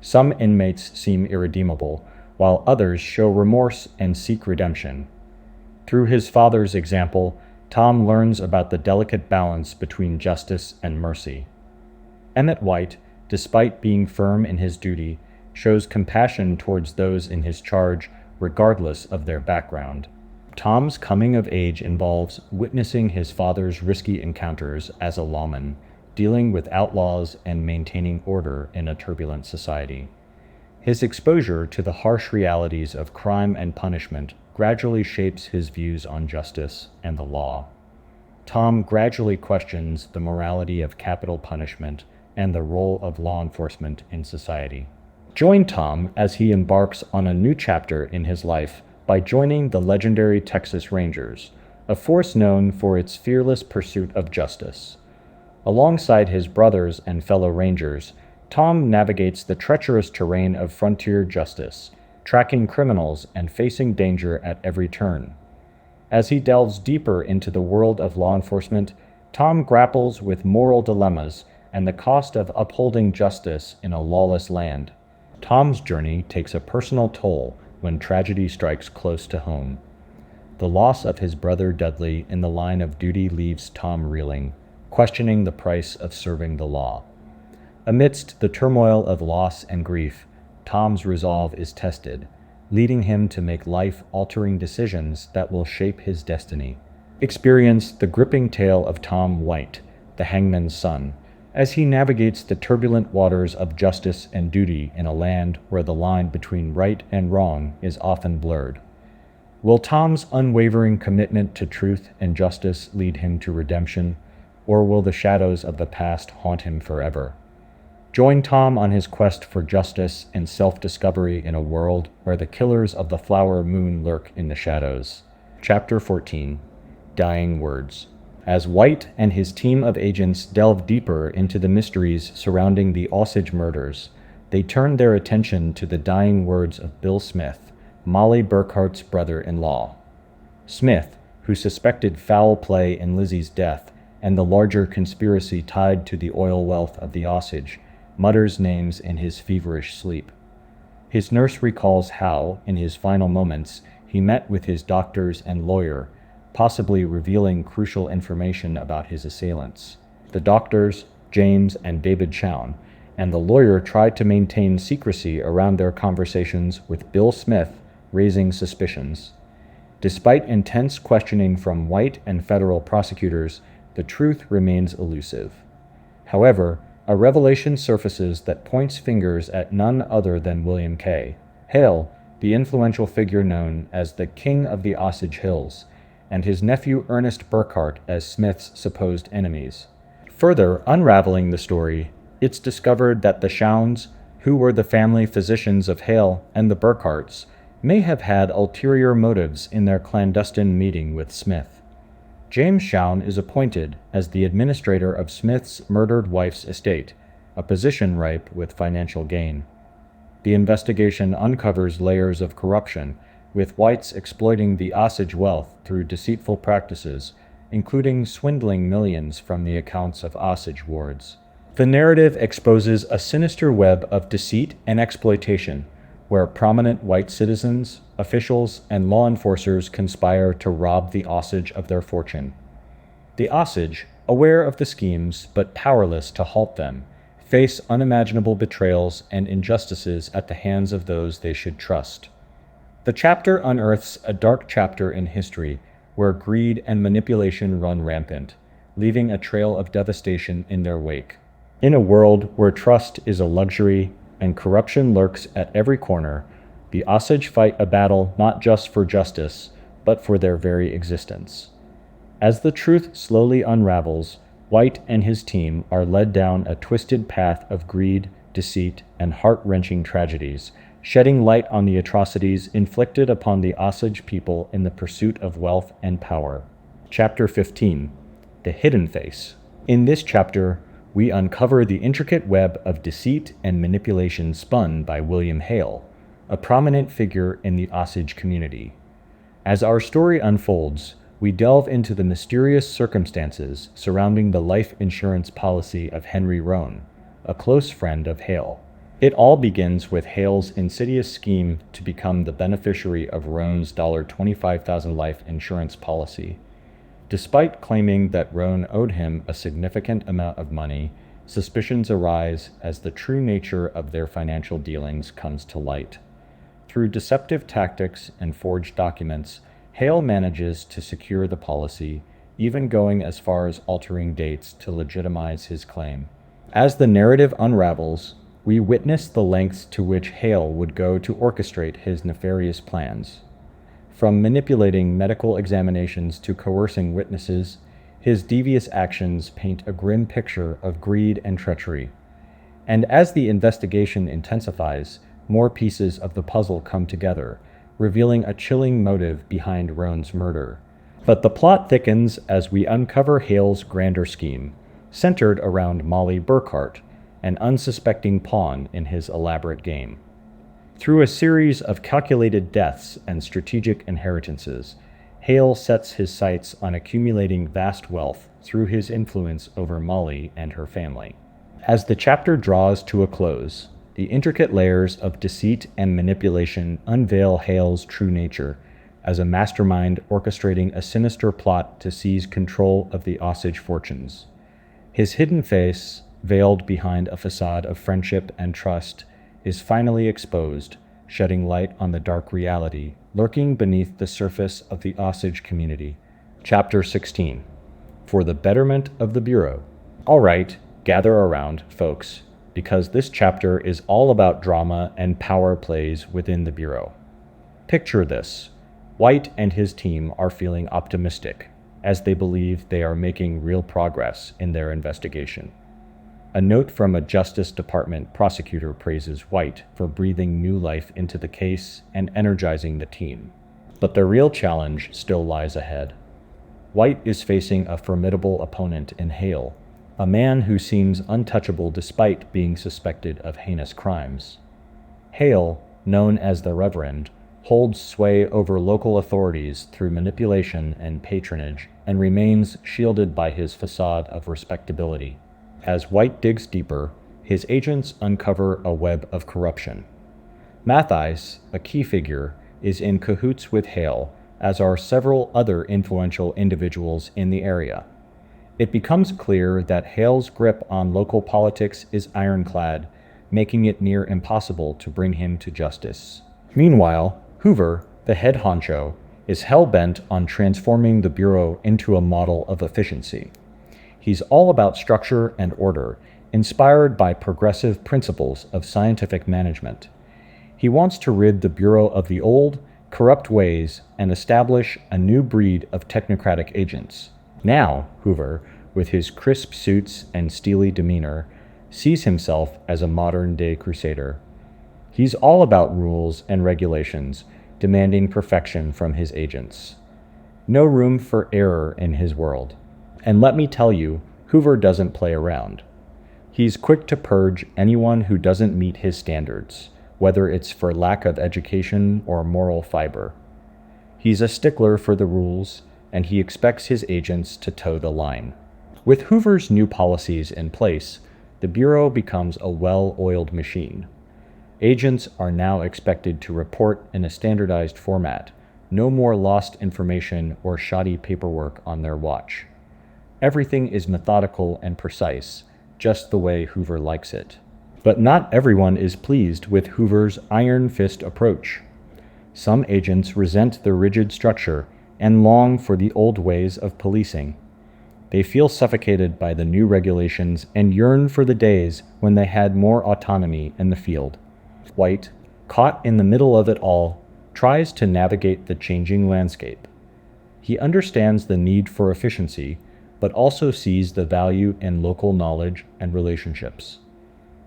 Some inmates seem irredeemable, while others show remorse and seek redemption. Through his father's example, Tom learns about the delicate balance between justice and mercy. Emmett White, despite being firm in his duty, shows compassion towards those in his charge, regardless of their background. Tom's coming of age involves witnessing his father's risky encounters as a lawman, dealing with outlaws and maintaining order in a turbulent society. His exposure to the harsh realities of crime and punishment gradually shapes his views on justice and the law. Tom gradually questions the morality of capital punishment and the role of law enforcement in society. Join Tom as he embarks on a new chapter in his life by joining the legendary Texas Rangers, a force known for its fearless pursuit of justice. Alongside his brothers and fellow rangers, Tom navigates the treacherous terrain of frontier justice, tracking criminals and facing danger at every turn. As he delves deeper into the world of law enforcement, Tom grapples with moral dilemmas and the cost of upholding justice in a lawless land. Tom's journey takes a personal toll when tragedy strikes close to home. The loss of his brother Dudley in the line of duty leaves Tom reeling, questioning the price of serving the law. Amidst the turmoil of loss and grief, Tom's resolve is tested, leading him to make life-altering decisions that will shape his destiny. Experience the gripping tale of Tom White, the Hangman's Son, as he navigates the turbulent waters of justice and duty in a land where the line between right and wrong is often blurred. Will Tom's unwavering commitment to truth and justice lead him to redemption, or will the shadows of the past haunt him forever? Join Tom on his quest for justice and self-discovery in a world where the killers of the flower moon lurk in the shadows. Chapter 14. Dying Words. As White and his team of agents delve deeper into the mysteries surrounding the Osage murders, they turn their attention to the dying words of Bill Smith, Molly Burkhart's brother-in-law. Smith, who suspected foul play in Lizzie's death and the larger conspiracy tied to the oil wealth of the Osage, mutters names in his feverish sleep. His nurse recalls how, in his final moments, he met with his doctors and lawyer, possibly revealing crucial information about his assailants. The doctors, James and David Chown, and the lawyer tried to maintain secrecy around their conversations with Bill Smith, raising suspicions. Despite intense questioning from White and federal prosecutors, the truth remains elusive. However, a revelation surfaces that points fingers at none other than William K. Hale, the influential figure known as the King of the Osage Hills, and his nephew Ernest Burkhart as Smith's supposed enemies. Further unraveling the story, it's discovered that the Chowns, who were the family physicians of Hale and the Burkharts, may have had ulterior motives in their clandestine meeting with Smith. James Chown is appointed as the administrator of Smith's murdered wife's estate, a position ripe with financial gain. The investigation uncovers layers of corruption, with Whites exploiting the Osage wealth through deceitful practices, including swindling millions from the accounts of Osage wards. The narrative exposes a sinister web of deceit and exploitation, where prominent white citizens, officials, and law enforcers conspire to rob the Osage of their fortune. The Osage, aware of the schemes but powerless to halt them, face unimaginable betrayals and injustices at the hands of those they should trust. The chapter unearths a dark chapter in history where greed and manipulation run rampant, leaving a trail of devastation in their wake. In a world where trust is a luxury and corruption lurks at every corner, the Osage fight a battle not just for justice, but for their very existence. As the truth slowly unravels, White and his team are led down a twisted path of greed, deceit, and heart-wrenching tragedies, shedding light on the atrocities inflicted upon the Osage people in the pursuit of wealth and power. Chapter 15. The Hidden Face. In this chapter, we uncover the intricate web of deceit and manipulation spun by William Hale, a prominent figure in the Osage community. As our story unfolds, we delve into the mysterious circumstances surrounding the life insurance policy of Henry Roan, a close friend of Hale. It all begins with Hale's insidious scheme to become the beneficiary of Roan's $25,000 life insurance policy. Despite claiming that Roan owed him a significant amount of money, suspicions arise as the true nature of their financial dealings comes to light. Through deceptive tactics and forged documents, Hale manages to secure the policy, even going as far as altering dates to legitimize his claim. As the narrative unravels, we witness the lengths to which Hale would go to orchestrate his nefarious plans. From manipulating medical examinations to coercing witnesses, his devious actions paint a grim picture of greed and treachery. And as the investigation intensifies, more pieces of the puzzle come together, revealing a chilling motive behind Roan's murder. But the plot thickens as we uncover Hale's grander scheme, centered around Molly Burkhart, an unsuspecting pawn in his elaborate game. Through a series of calculated deaths and strategic inheritances, Hale sets his sights on accumulating vast wealth through his influence over Molly and her family. As the chapter draws to a close, the intricate layers of deceit and manipulation unveil Hale's true nature as a mastermind orchestrating a sinister plot to seize control of the Osage fortunes. His hidden face, veiled behind a facade of friendship and trust, is finally exposed, shedding light on the dark reality lurking beneath the surface of the Osage community. Chapter 16. For the Betterment of the Bureau. All right, gather around, folks, because this chapter is all about drama and power plays within the Bureau. Picture this. White and his team are feeling optimistic, as they believe they are making real progress in their investigation. A note from a Justice Department prosecutor praises White for breathing new life into the case and energizing the team. But the real challenge still lies ahead. White is facing a formidable opponent in Hale, a man who seems untouchable despite being suspected of heinous crimes. Hale, known as the Reverend, holds sway over local authorities through manipulation and patronage and remains shielded by his facade of respectability. As White digs deeper, his agents uncover a web of corruption. Matthijs, a key figure, is in cahoots with Hale, as are several other influential individuals in the area. It becomes clear that Hale's grip on local politics is ironclad, making it near impossible to bring him to justice. Meanwhile, Hoover, the head honcho, is hell-bent on transforming the Bureau into a model of efficiency. He's all about structure and order, inspired by progressive principles of scientific management. He wants to rid the Bureau of the old, corrupt ways and establish a new breed of technocratic agents. Now, Hoover, with his crisp suits and steely demeanor, sees himself as a modern-day crusader. He's all about rules and regulations, demanding perfection from his agents. No room for error in his world. And let me tell you, Hoover doesn't play around. He's quick to purge anyone who doesn't meet his standards, whether it's for lack of education or moral fiber. He's a stickler for the rules, and he expects his agents to toe the line. With Hoover's new policies in place, the Bureau becomes a well-oiled machine. Agents are now expected to report in a standardized format, no more lost information or shoddy paperwork on their watch. Everything is methodical and precise, just the way Hoover likes it. But not everyone is pleased with Hoover's iron fist approach. Some agents resent the rigid structure and long for the old ways of policing. They feel suffocated by the new regulations and yearn for the days when they had more autonomy in the field. White, caught in the middle of it all, tries to navigate the changing landscape. He understands the need for efficiency, but also sees the value in local knowledge and relationships.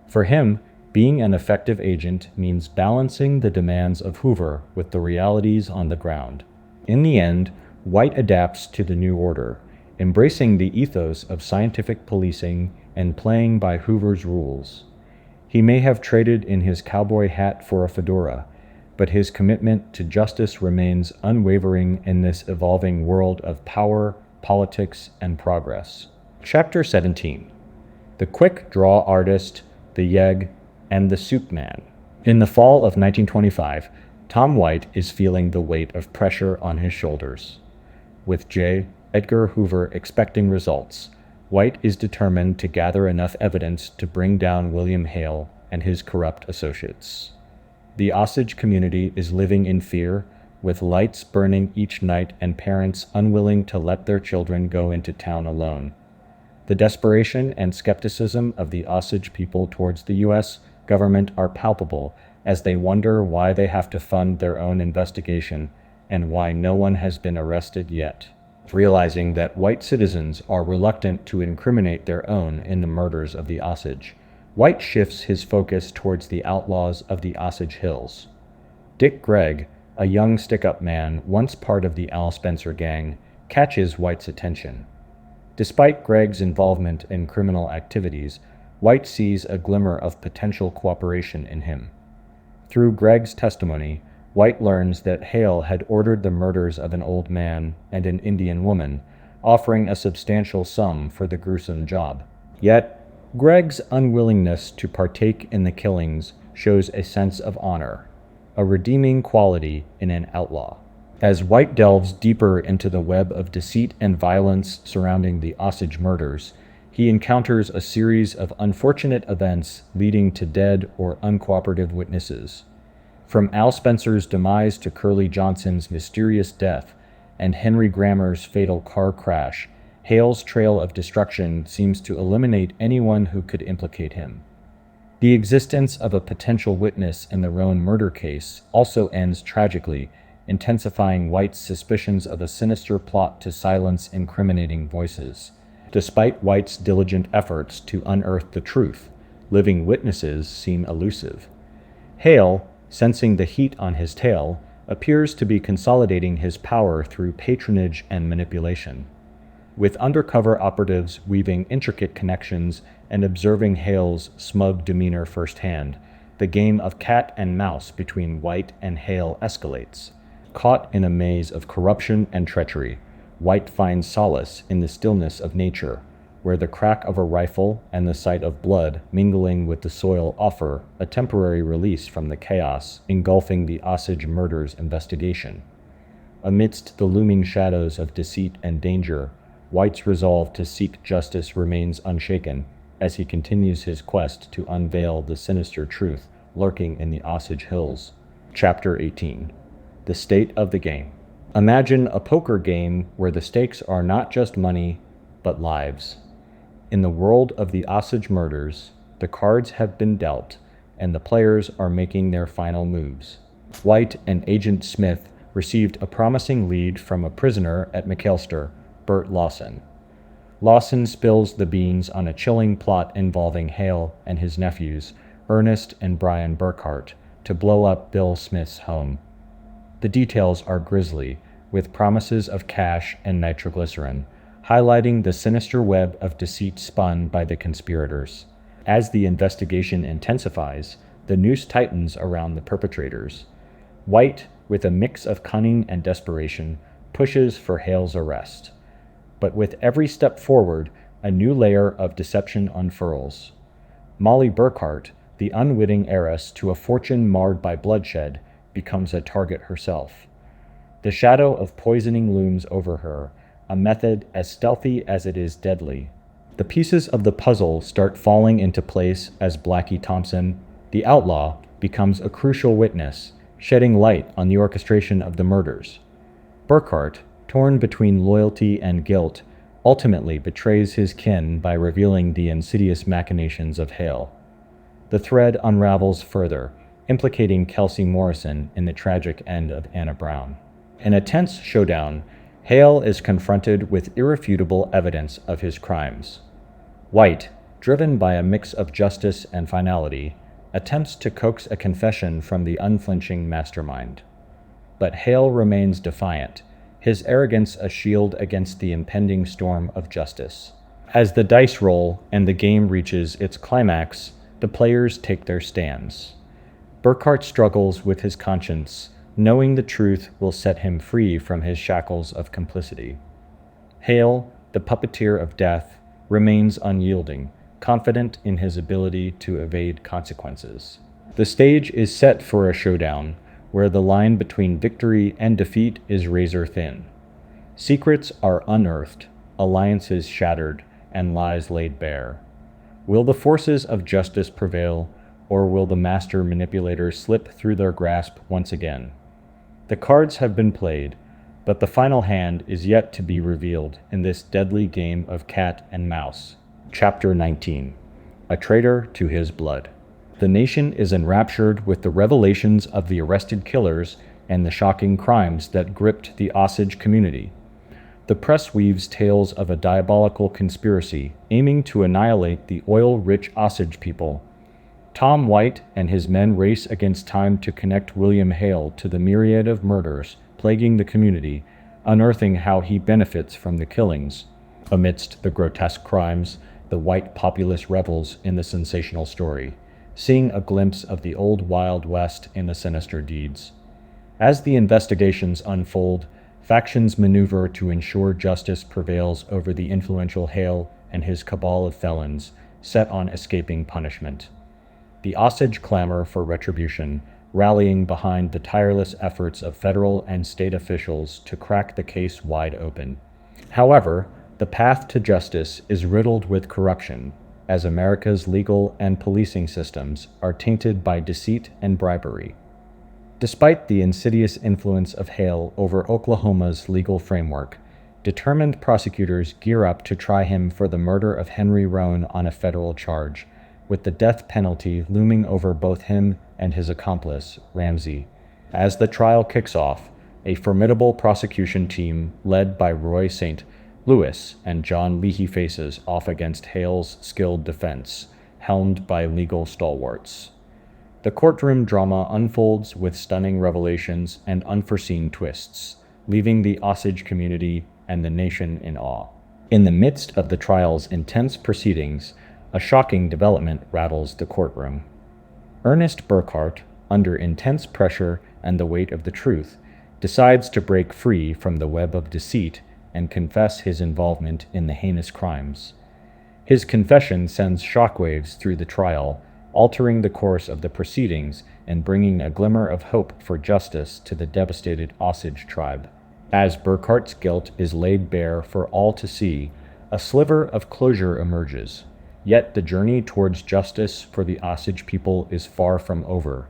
For him, being an effective agent means balancing the demands of Hoover with the realities on the ground. In the end, White adapts to the new order, embracing the ethos of scientific policing and playing by Hoover's rules. He may have traded in his cowboy hat for a fedora, but his commitment to justice remains unwavering in this evolving world of power, politics, and progress. Chapter 17. The Quick Draw Artist, the Yegg, and the Soup Man. In the fall of 1925, Tom White is feeling the weight of pressure on his shoulders. With J. Edgar Hoover expecting results, White is determined to gather enough evidence to bring down William Hale and his corrupt associates. The Osage community is living in fear, with lights burning each night and parents unwilling to let their children go into town alone. The desperation and skepticism of the Osage people towards the U.S. government are palpable as they wonder why they have to fund their own investigation and why no one has been arrested yet. Realizing that white citizens are reluctant to incriminate their own in the murders of the Osage, White shifts his focus towards the outlaws of the Osage Hills. Dick Gregg, a young stick-up man once part of the Al Spencer gang, catches White's attention. Despite Greg's involvement in criminal activities, White sees a glimmer of potential cooperation in him. Through Greg's testimony, White learns that Hale had ordered the murders of an old man and an Indian woman, offering a substantial sum for the gruesome job. Yet, Greg's unwillingness to partake in the killings shows a sense of honor, a redeeming quality in an outlaw. As White delves deeper into the web of deceit and violence surrounding the Osage murders, he encounters a series of unfortunate events leading to dead or uncooperative witnesses. From Al Spencer's demise to Curly Johnson's mysterious death and Henry Grammer's fatal car crash, Hale's trail of destruction seems to eliminate anyone who could implicate him. The existence of a potential witness in the Roan murder case also ends tragically, intensifying White's suspicions of a sinister plot to silence incriminating voices. Despite White's diligent efforts to unearth the truth, living witnesses seem elusive. Hale, sensing the heat on his tail, appears to be consolidating his power through patronage and manipulation. With undercover operatives weaving intricate connections and observing Hale's smug demeanor firsthand, the game of cat and mouse between White and Hale escalates. Caught in a maze of corruption and treachery, White finds solace in the stillness of nature, where the crack of a rifle and the sight of blood mingling with the soil offer a temporary release from the chaos engulfing the Osage murders investigation. Amidst the looming shadows of deceit and danger, White's resolve to seek justice remains unshaken as he continues his quest to unveil the sinister truth lurking in the Osage Hills. Chapter 18. The State of the Game. Imagine a poker game where the stakes are not just money, but lives. In the world of the Osage murders, the cards have been dealt, and the players are making their final moves. White and Agent Smith received a promising lead from a prisoner at McAllister, Bert Lawson. Lawson spills the beans on a chilling plot involving Hale and his nephews, Ernest and Brian Burkhart, to blow up Bill Smith's home. The details are grisly, with promises of cash and nitroglycerin, highlighting the sinister web of deceit spun by the conspirators. As the investigation intensifies, the noose tightens around the perpetrators. White, with a mix of cunning and desperation, pushes for Hale's arrest. But with every step forward, a new layer of deception unfurls. Molly Burkhart, the unwitting heiress to a fortune marred by bloodshed, becomes a target herself. The shadow of poisoning looms over her, a method as stealthy as it is deadly. The pieces of the puzzle start falling into place as Blackie Thompson, the outlaw, becomes a crucial witness, shedding light on the orchestration of the murders. Burkhart, torn between loyalty and guilt, ultimately betrays his kin by revealing the insidious machinations of Hale. The thread unravels further, implicating Kelsey Morrison in the tragic end of Anna Brown. In a tense showdown, Hale is confronted with irrefutable evidence of his crimes. White, driven by a mix of justice and finality, attempts to coax a confession from the unflinching mastermind. But Hale remains defiant, his arrogance a shield against the impending storm of justice. As the dice roll and the game reaches its climax, the players take their stands. Burkhart struggles with his conscience, knowing the truth will set him free from his shackles of complicity. Hale, the puppeteer of death, remains unyielding, confident in his ability to evade consequences. The stage is set for a showdown, where the line between victory and defeat is razor thin. Secrets are unearthed, alliances shattered, and lies laid bare. Will the forces of justice prevail, or will the master manipulators slip through their grasp once again? The cards have been played, but the final hand is yet to be revealed in this deadly game of cat and mouse. Chapter 19. A Traitor to His Blood. The nation is enraptured with the revelations of the arrested killers and the shocking crimes that gripped the Osage community. The press weaves tales of a diabolical conspiracy aiming to annihilate the oil-rich Osage people. Tom White and his men race against time to connect William Hale to the myriad of murders plaguing the community, unearthing how he benefits from the killings. Amidst the grotesque crimes, the white populace revels in the sensational story, seeing a glimpse of the old Wild West in the sinister deeds. As the investigations unfold, factions maneuver to ensure justice prevails over the influential Hale and his cabal of felons set on escaping punishment. The Osage clamor for retribution, rallying behind the tireless efforts of federal and state officials to crack the case wide open. However, the path to justice is riddled with corruption, as America's legal and policing systems are tainted by deceit and bribery. Despite the insidious influence of Hale over Oklahoma's legal framework, determined prosecutors gear up to try him for the murder of Henry Roan on a federal charge, with the death penalty looming over both him and his accomplice, Ramsey. As the trial kicks off, a formidable prosecution team led by Roy St. Louis and John Leahy faces off against Hale's skilled defense, helmed by legal stalwarts. The courtroom drama unfolds with stunning revelations and unforeseen twists, leaving the Osage community and the nation in awe. In the midst of the trial's intense proceedings, a shocking development rattles the courtroom. Ernest Burkhart, under intense pressure and the weight of the truth, decides to break free from the web of deceit and confess his involvement in the heinous crimes. His confession sends shockwaves through the trial, altering the course of the proceedings and bringing a glimmer of hope for justice to the devastated Osage tribe. As Burkhart's guilt is laid bare for all to see, a sliver of closure emerges. Yet the journey towards justice for the Osage people is far from over.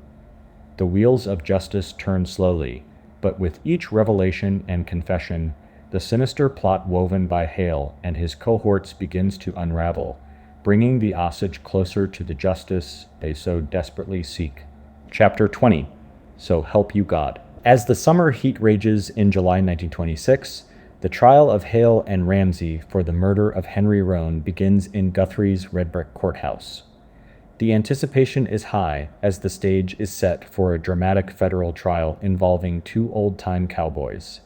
The wheels of justice turn slowly, but with each revelation and confession, the sinister plot woven by Hale and his cohorts begins to unravel, bringing the Osage closer to the justice they so desperately seek. Chapter 20. So Help You God. As the summer heat rages in July 1926, the trial of Hale and Ramsey for the murder of Henry Roan begins in Guthrie's Red Brick Courthouse. The anticipation is high as the stage is set for a dramatic federal trial involving two old-time cowboys.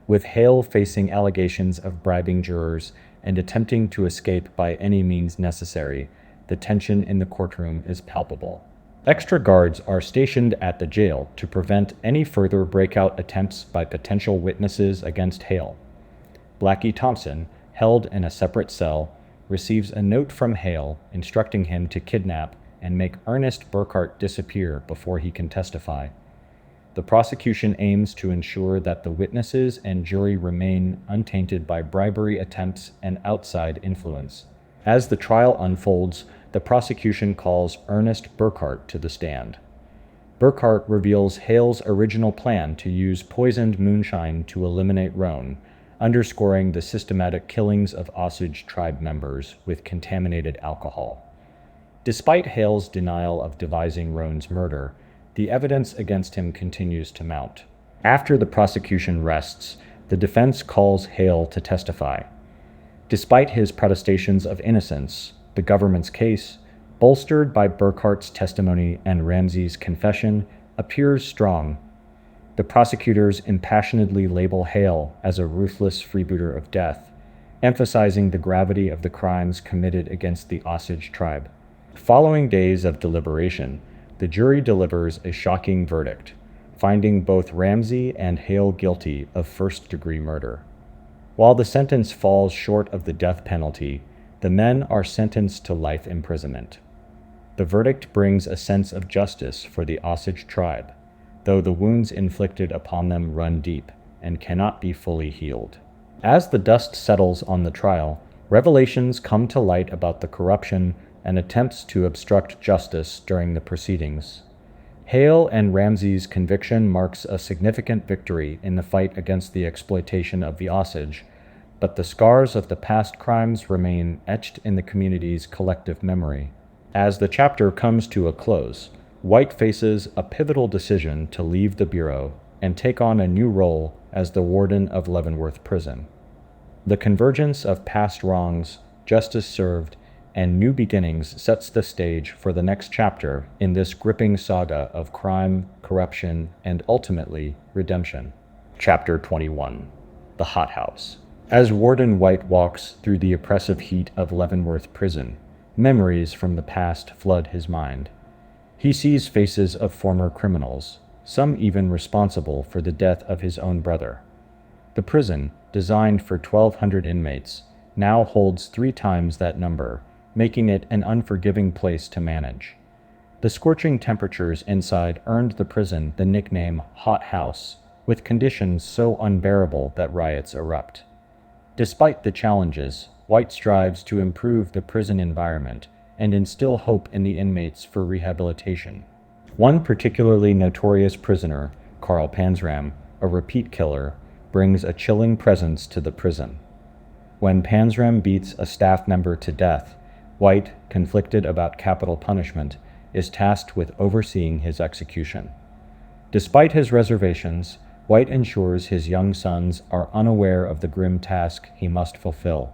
With Hale facing allegations of bribing jurors and attempting to escape by any means necessary, the tension in the courtroom is palpable. Extra guards are stationed at the jail to prevent any further breakout attempts by potential witnesses against Hale. Blackie Thompson, held in a separate cell, receives a note from Hale instructing him to kidnap and make Ernest Burkhart disappear before he can testify. The prosecution aims to ensure that the witnesses and jury remain untainted by bribery attempts and outside influence. As the trial unfolds, the prosecution calls Ernest Burkhart to the stand. Burkhart reveals Hale's original plan to use poisoned moonshine to eliminate Roan, underscoring the systematic killings of Osage tribe members with contaminated alcohol. Despite Hale's denial of devising Roan's murder, the evidence against him continues to mount. After the prosecution rests, the defense calls Hale to testify. Despite his protestations of innocence, the government's case, bolstered by Burkhart's testimony and Ramsey's confession, appears strong. The prosecutors impassionedly label Hale as a ruthless freebooter of death, emphasizing the gravity of the crimes committed against the Osage tribe. Following days of deliberation, the jury delivers a shocking verdict, finding both Ramsey and Hale guilty of first-degree murder. While the sentence falls short of the death penalty, the men are sentenced to life imprisonment. The verdict brings a sense of justice for the Osage tribe, though the wounds inflicted upon them run deep and cannot be fully healed. As the dust settles on the trial, revelations come to light about the corruption and attempts to obstruct justice during the proceedings. Hale and Ramsey's conviction marks a significant victory in the fight against the exploitation of the Osage, but the scars of the past crimes remain etched in the community's collective memory. As the chapter comes to a close, White faces a pivotal decision to leave the Bureau and take on a new role as the warden of Leavenworth Prison. The convergence of past wrongs, justice served, and new beginnings sets the stage for the next chapter in this gripping saga of crime, corruption, and ultimately redemption. Chapter 21. the hothouse. As Warden White walks through the oppressive heat of Leavenworth Prison, memories from the past flood his mind. He sees faces of former criminals, some even responsible for the death of his own brother. The prison, designed for 1,200 inmates, now holds 3 times that number, making it an unforgiving place to manage. The scorching temperatures inside earned the prison the nickname Hot House, with conditions so unbearable that riots erupt. Despite the challenges, White strives to improve the prison environment and instill hope in the inmates for rehabilitation. One particularly notorious prisoner, Carl Panzram, a repeat killer, brings a chilling presence to the prison. When Panzram beats a staff member to death, White, conflicted about capital punishment, is tasked with overseeing his execution. Despite his reservations, White ensures his young sons are unaware of the grim task he must fulfill.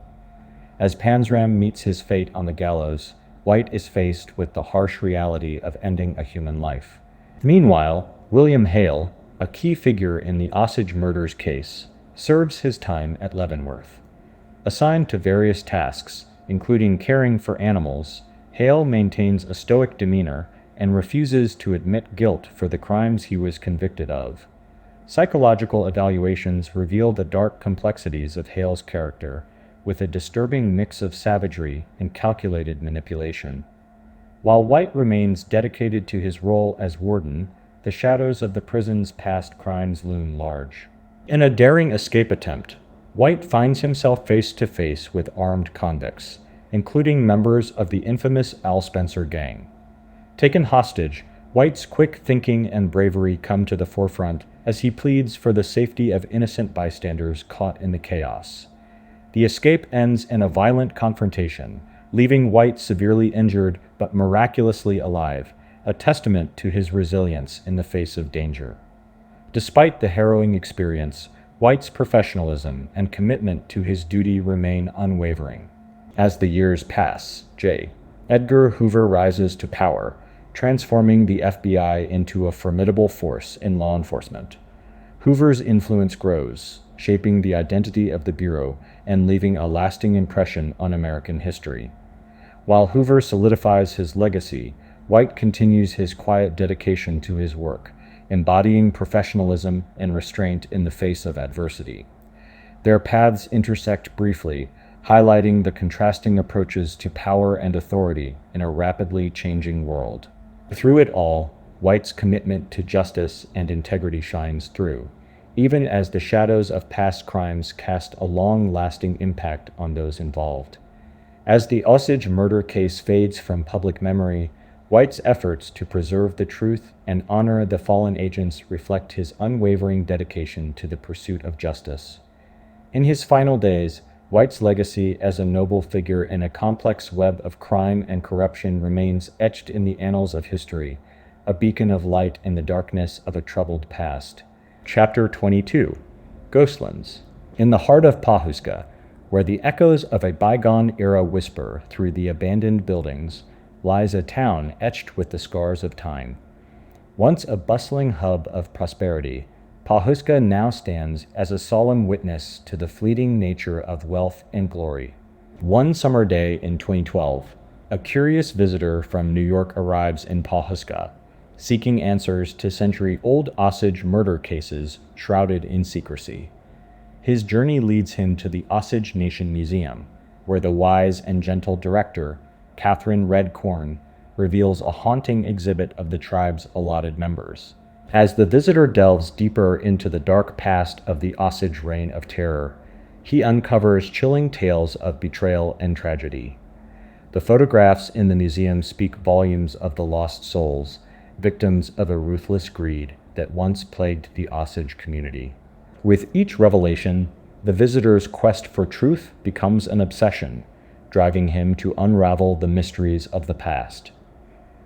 As Panzram meets his fate on the gallows, White is faced with the harsh reality of ending a human life. Meanwhile, William Hale, a key figure in the Osage murders case, serves his time at Leavenworth. Assigned to various tasks, including caring for animals, Hale maintains a stoic demeanor and refuses to admit guilt for the crimes he was convicted of. Psychological evaluations reveal the dark complexities of Hale's character, with a disturbing mix of savagery and calculated manipulation. While White remains dedicated to his role as warden, the shadows of the prison's past crimes loom large. In a daring escape attempt, White finds himself face to face with armed convicts, including members of the infamous Al Spencer gang. Taken hostage, White's quick thinking and bravery come to the forefront as he pleads for the safety of innocent bystanders caught in the chaos. The escape ends in a violent confrontation, leaving White severely injured but miraculously alive, a testament to his resilience in the face of danger. Despite the harrowing experience, White's professionalism and commitment to his duty remain unwavering. As the years pass, J. Edgar Hoover rises to power, transforming the FBI into a formidable force in law enforcement. Hoover's influence grows, shaping the identity of the Bureau and leaving a lasting impression on American history. While Hoover solidifies his legacy, White continues his quiet dedication to his work, embodying professionalism and restraint in the face of adversity. Their paths intersect briefly, highlighting the contrasting approaches to power and authority in a rapidly changing world. Through it all, White's commitment to justice and integrity shines through, even as the shadows of past crimes cast a long-lasting impact on those involved. As the Osage murder case fades from public memory, White's efforts to preserve the truth and honor the fallen agents reflect his unwavering dedication to the pursuit of justice. In his final days, White's legacy as a noble figure in a complex web of crime and corruption remains etched in the annals of history, a beacon of light in the darkness of a troubled past. Chapter 22, Ghostlands. In the heart of Pawhuska, where the echoes of a bygone era whisper through the abandoned buildings, lies a town etched with the scars of time. Once a bustling hub of prosperity, Pawhuska now stands as a solemn witness to the fleeting nature of wealth and glory. One summer day in 2012, a curious visitor from New York arrives in Pawhuska, seeking answers to century-old Osage murder cases shrouded in secrecy. His journey leads him to the Osage Nation Museum, where the wise and gentle director, Catherine Red Corn, reveals a haunting exhibit of the tribe's allotted members. As the visitor delves deeper into the dark past of the Osage Reign of Terror, he uncovers chilling tales of betrayal and tragedy. The photographs in the museum speak volumes of the lost souls, victims of a ruthless greed that once plagued the Osage community. With each revelation, the visitor's quest for truth becomes an obsession, driving him to unravel the mysteries of the past.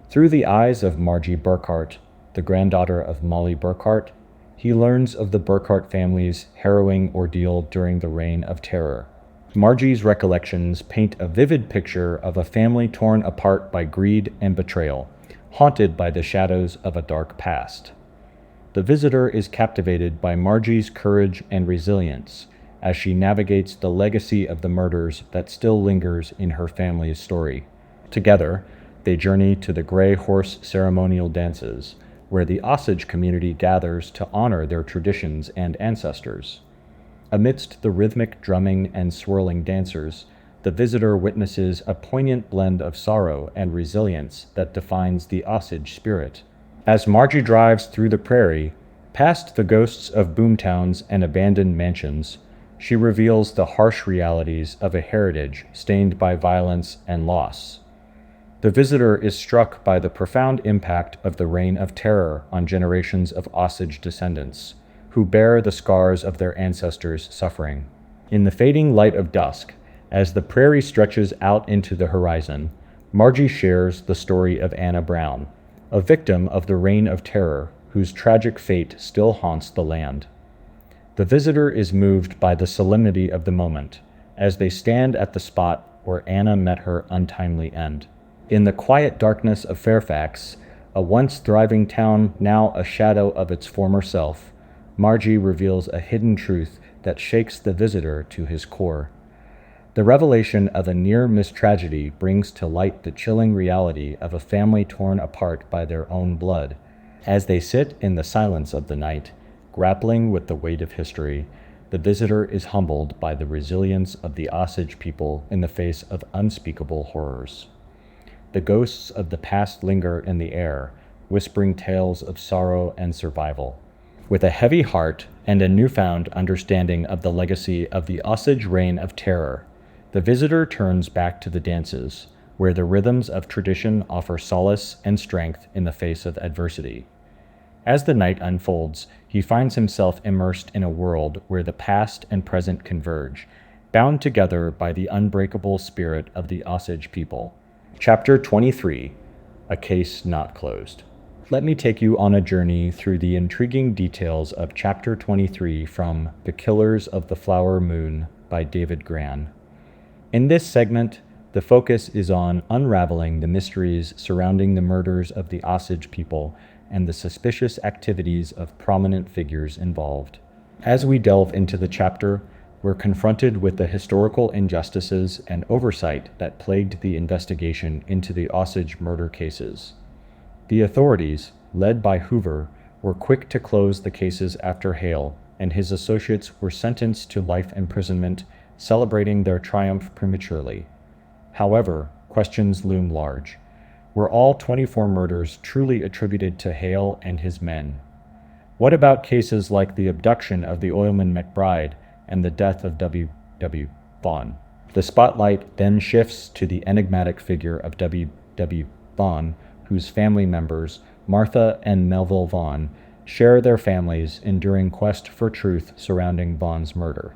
Through the eyes of Margie Burkhart, the granddaughter of Molly Burkhart, he learns of the Burkhart family's harrowing ordeal during the Reign of Terror. Margie's recollections paint a vivid picture of a family torn apart by greed and betrayal, haunted by the shadows of a dark past. The visitor is captivated by Margie's courage and resilience, as she navigates the legacy of the murders that still lingers in her family's story. Together, they journey to the Grey Horse ceremonial dances, where the Osage community gathers to honor their traditions and ancestors. Amidst the rhythmic drumming and swirling dancers, the visitor witnesses a poignant blend of sorrow and resilience that defines the Osage spirit. As Margie drives through the prairie, past the ghosts of boomtowns and abandoned mansions, she reveals the harsh realities of a heritage stained by violence and loss. The visitor is struck by the profound impact of the Reign of Terror on generations of Osage descendants, who bear the scars of their ancestors' suffering. In the fading light of dusk, as the prairie stretches out into the horizon, Margie shares the story of Anna Brown, a victim of the Reign of Terror whose tragic fate still haunts the land. The visitor is moved by the solemnity of the moment, as they stand at the spot where Anna met her untimely end. In the quiet darkness of Fairfax, a once thriving town now a shadow of its former self, Margie reveals a hidden truth that shakes the visitor to his core. The revelation of a near-miss tragedy brings to light the chilling reality of a family torn apart by their own blood. As they sit in the silence of the night, grappling with the weight of history, the visitor is humbled by the resilience of the Osage people in the face of unspeakable horrors. The ghosts of the past linger in the air, whispering tales of sorrow and survival. With a heavy heart and a newfound understanding of the legacy of the Osage Reign of Terror, the visitor turns back to the dances, where the rhythms of tradition offer solace and strength in the face of adversity. As the night unfolds, he finds himself immersed in a world where the past and present converge, bound together by the unbreakable spirit of the Osage people. Chapter 23, A Case Not Closed. Let me take you on a journey through the intriguing details of Chapter 23 from The Killers of the Flower Moon by David Grann. In this segment, the focus is on unraveling the mysteries surrounding the murders of the Osage people and the suspicious activities of prominent figures involved. As we delve into the chapter, we're confronted with the historical injustices and oversight that plagued the investigation into the Osage murder cases. The authorities, led by Hoover, were quick to close the cases after Hale and his associates were sentenced to life imprisonment, celebrating their triumph prematurely. However, questions loom large. Were all 24 murders truly attributed to Hale and his men? What about cases like the abduction of the oilman McBride and the death of W.W. Vaughn? The spotlight then shifts to the enigmatic figure of W.W. Vaughn, whose family members, Martha and Melville Vaughn, share their family's enduring quest for truth surrounding Vaughn's murder.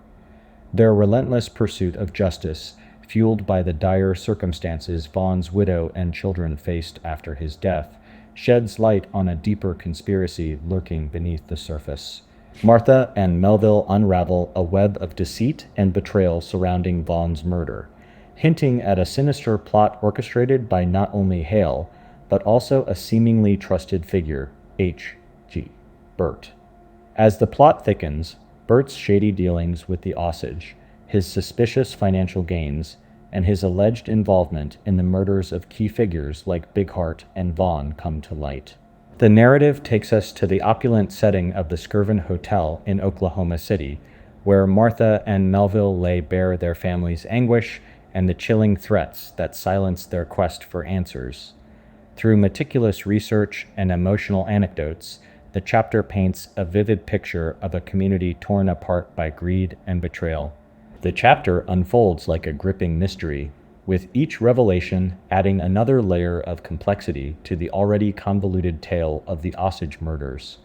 Their relentless pursuit of justice, fueled by the dire circumstances Vaughn's widow and children faced after his death, sheds light on a deeper conspiracy lurking beneath the surface. Martha and Melville unravel a web of deceit and betrayal surrounding Vaughn's murder, hinting at a sinister plot orchestrated by not only Hale, but also a seemingly trusted figure, H.G. Burt. As the plot thickens, Burt's shady dealings with the Osage, his suspicious financial gains, and his alleged involvement in the murders of key figures like Bighart and Vaughn come to light. The narrative takes us to the opulent setting of the Skirvin Hotel in Oklahoma City, where Martha and Melville lay bare their family's anguish and the chilling threats that silence their quest for answers. Through meticulous research and emotional anecdotes, the chapter paints a vivid picture of a community torn apart by greed and betrayal. The chapter unfolds like a gripping mystery, with each revelation adding another layer of complexity to the already convoluted tale of the Osage murders.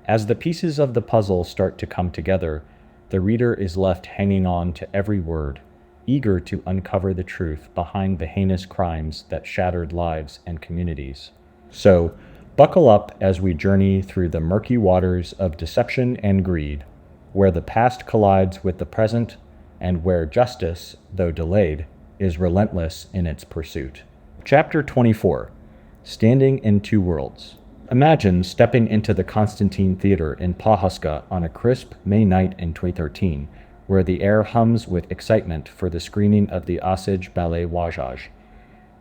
As the pieces of the puzzle start to come together, the reader is left hanging on to every word, eager to uncover the truth behind the heinous crimes that shattered lives and communities. So, buckle up as we journey through the murky waters of deception and greed, where the past collides with the present, and where justice, though delayed, is relentless in its pursuit. Chapter 24, Standing in Two Worlds. Imagine stepping into the Constantine Theater in Pawhuska on a crisp May night in 2013, where the air hums with excitement for the screening of the Osage ballet Wajaj.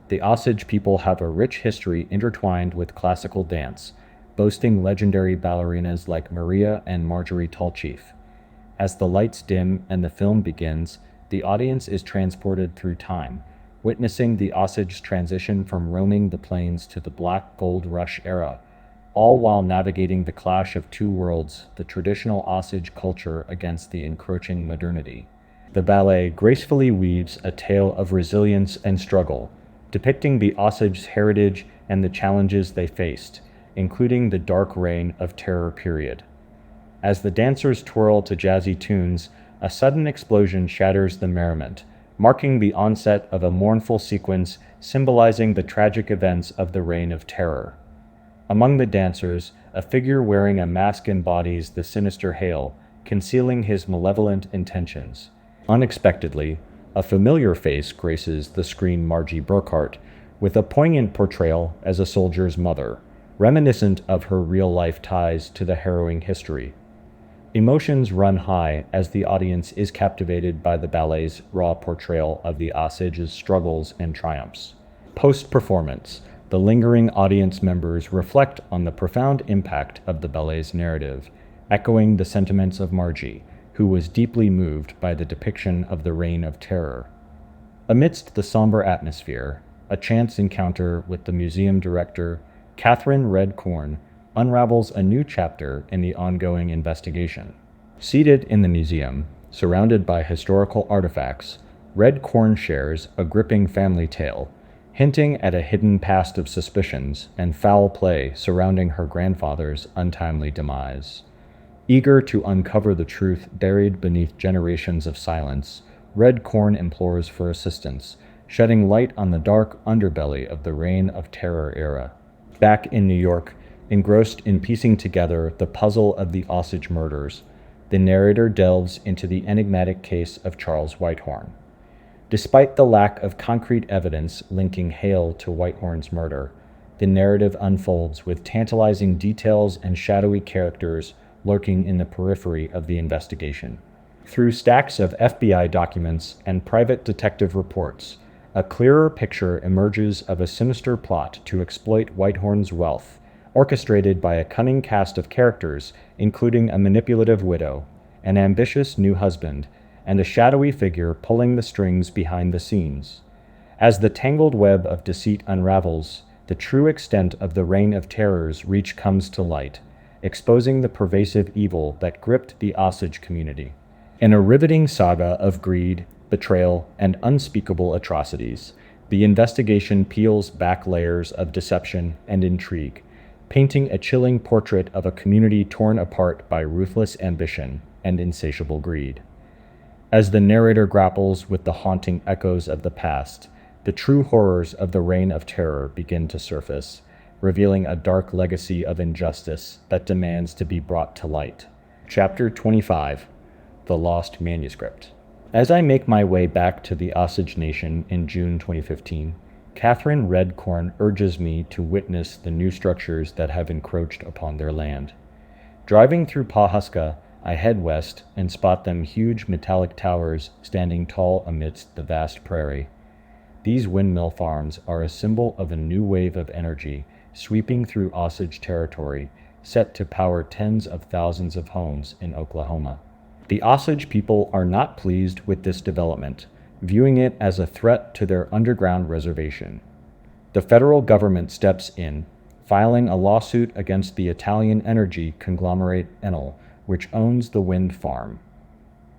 The Osage people have a rich history intertwined with classical dance, boasting legendary ballerinas like Maria and Marjorie Tallchief. As the lights dim and the film begins, the audience is transported through time, witnessing the Osage transition from roaming the plains to the Black Gold Rush era, all while navigating the clash of two worlds, the traditional Osage culture against the encroaching modernity. The ballet gracefully weaves a tale of resilience and struggle, depicting the Osage's heritage and the challenges they faced, including the Dark Reign of Terror period. As the dancers twirl to jazzy tunes, a sudden explosion shatters the merriment, marking the onset of a mournful sequence symbolizing the tragic events of the Reign of Terror. Among the dancers, a figure wearing a mask embodies the sinister Hale, concealing his malevolent intentions. Unexpectedly, a familiar face graces the screen: Margie Burkhart, with a poignant portrayal as a soldier's mother, reminiscent of her real-life ties to the harrowing history. Emotions run high as the audience is captivated by the ballet's raw portrayal of the Osage's struggles and triumphs. Post-performance, the lingering audience members reflect on the profound impact of the ballet's narrative, echoing the sentiments of Margie, who was deeply moved by the depiction of the Reign of Terror. Amidst the somber atmosphere, a chance encounter with the museum director, Catherine Redcorn, unravels a new chapter in the ongoing investigation. Seated in the museum, surrounded by historical artifacts, Redcorn shares a gripping family tale, hinting at a hidden past of suspicions and foul play surrounding her grandfather's untimely demise. Eager to uncover the truth buried beneath generations of silence, Redcorn implores for assistance, shedding light on the dark underbelly of the Reign of Terror era. Back in New York, engrossed in piecing together the puzzle of the Osage murders, the narrator delves into the enigmatic case of Charles Whitehorn. Despite the lack of concrete evidence linking Hale to Whitehorn's murder, the narrative unfolds with tantalizing details and shadowy characters lurking in the periphery of the investigation. Through stacks of FBI documents and private detective reports, a clearer picture emerges of a sinister plot to exploit Whitehorn's wealth, orchestrated by a cunning cast of characters, including a manipulative widow, an ambitious new husband, and a shadowy figure pulling the strings behind the scenes. As the tangled web of deceit unravels, the true extent of the Reign of Terror's reach comes to light, exposing the pervasive evil that gripped the Osage community. In a riveting saga of greed, betrayal, and unspeakable atrocities, the investigation peels back layers of deception and intrigue, painting a chilling portrait of a community torn apart by ruthless ambition and insatiable greed. As the narrator grapples with the haunting echoes of the past, the true horrors of the Reign of Terror begin to surface, revealing a dark legacy of injustice that demands to be brought to light. Chapter 25: The Lost Manuscript. As I make my way back to the Osage Nation in June 2015, Catherine Redcorn urges me to witness the new structures that have encroached upon their land. Driving through Pawhuska, I head west and spot them huge metallic towers standing tall amidst the vast prairie. These windmill farms are a symbol of a new wave of energy sweeping through Osage territory, set to power tens of thousands of homes in Oklahoma. The Osage people are not pleased with this development, viewing it as a threat to their underground reservation. The federal government steps in, filing a lawsuit against the Italian energy conglomerate Enel, which owns the wind farm.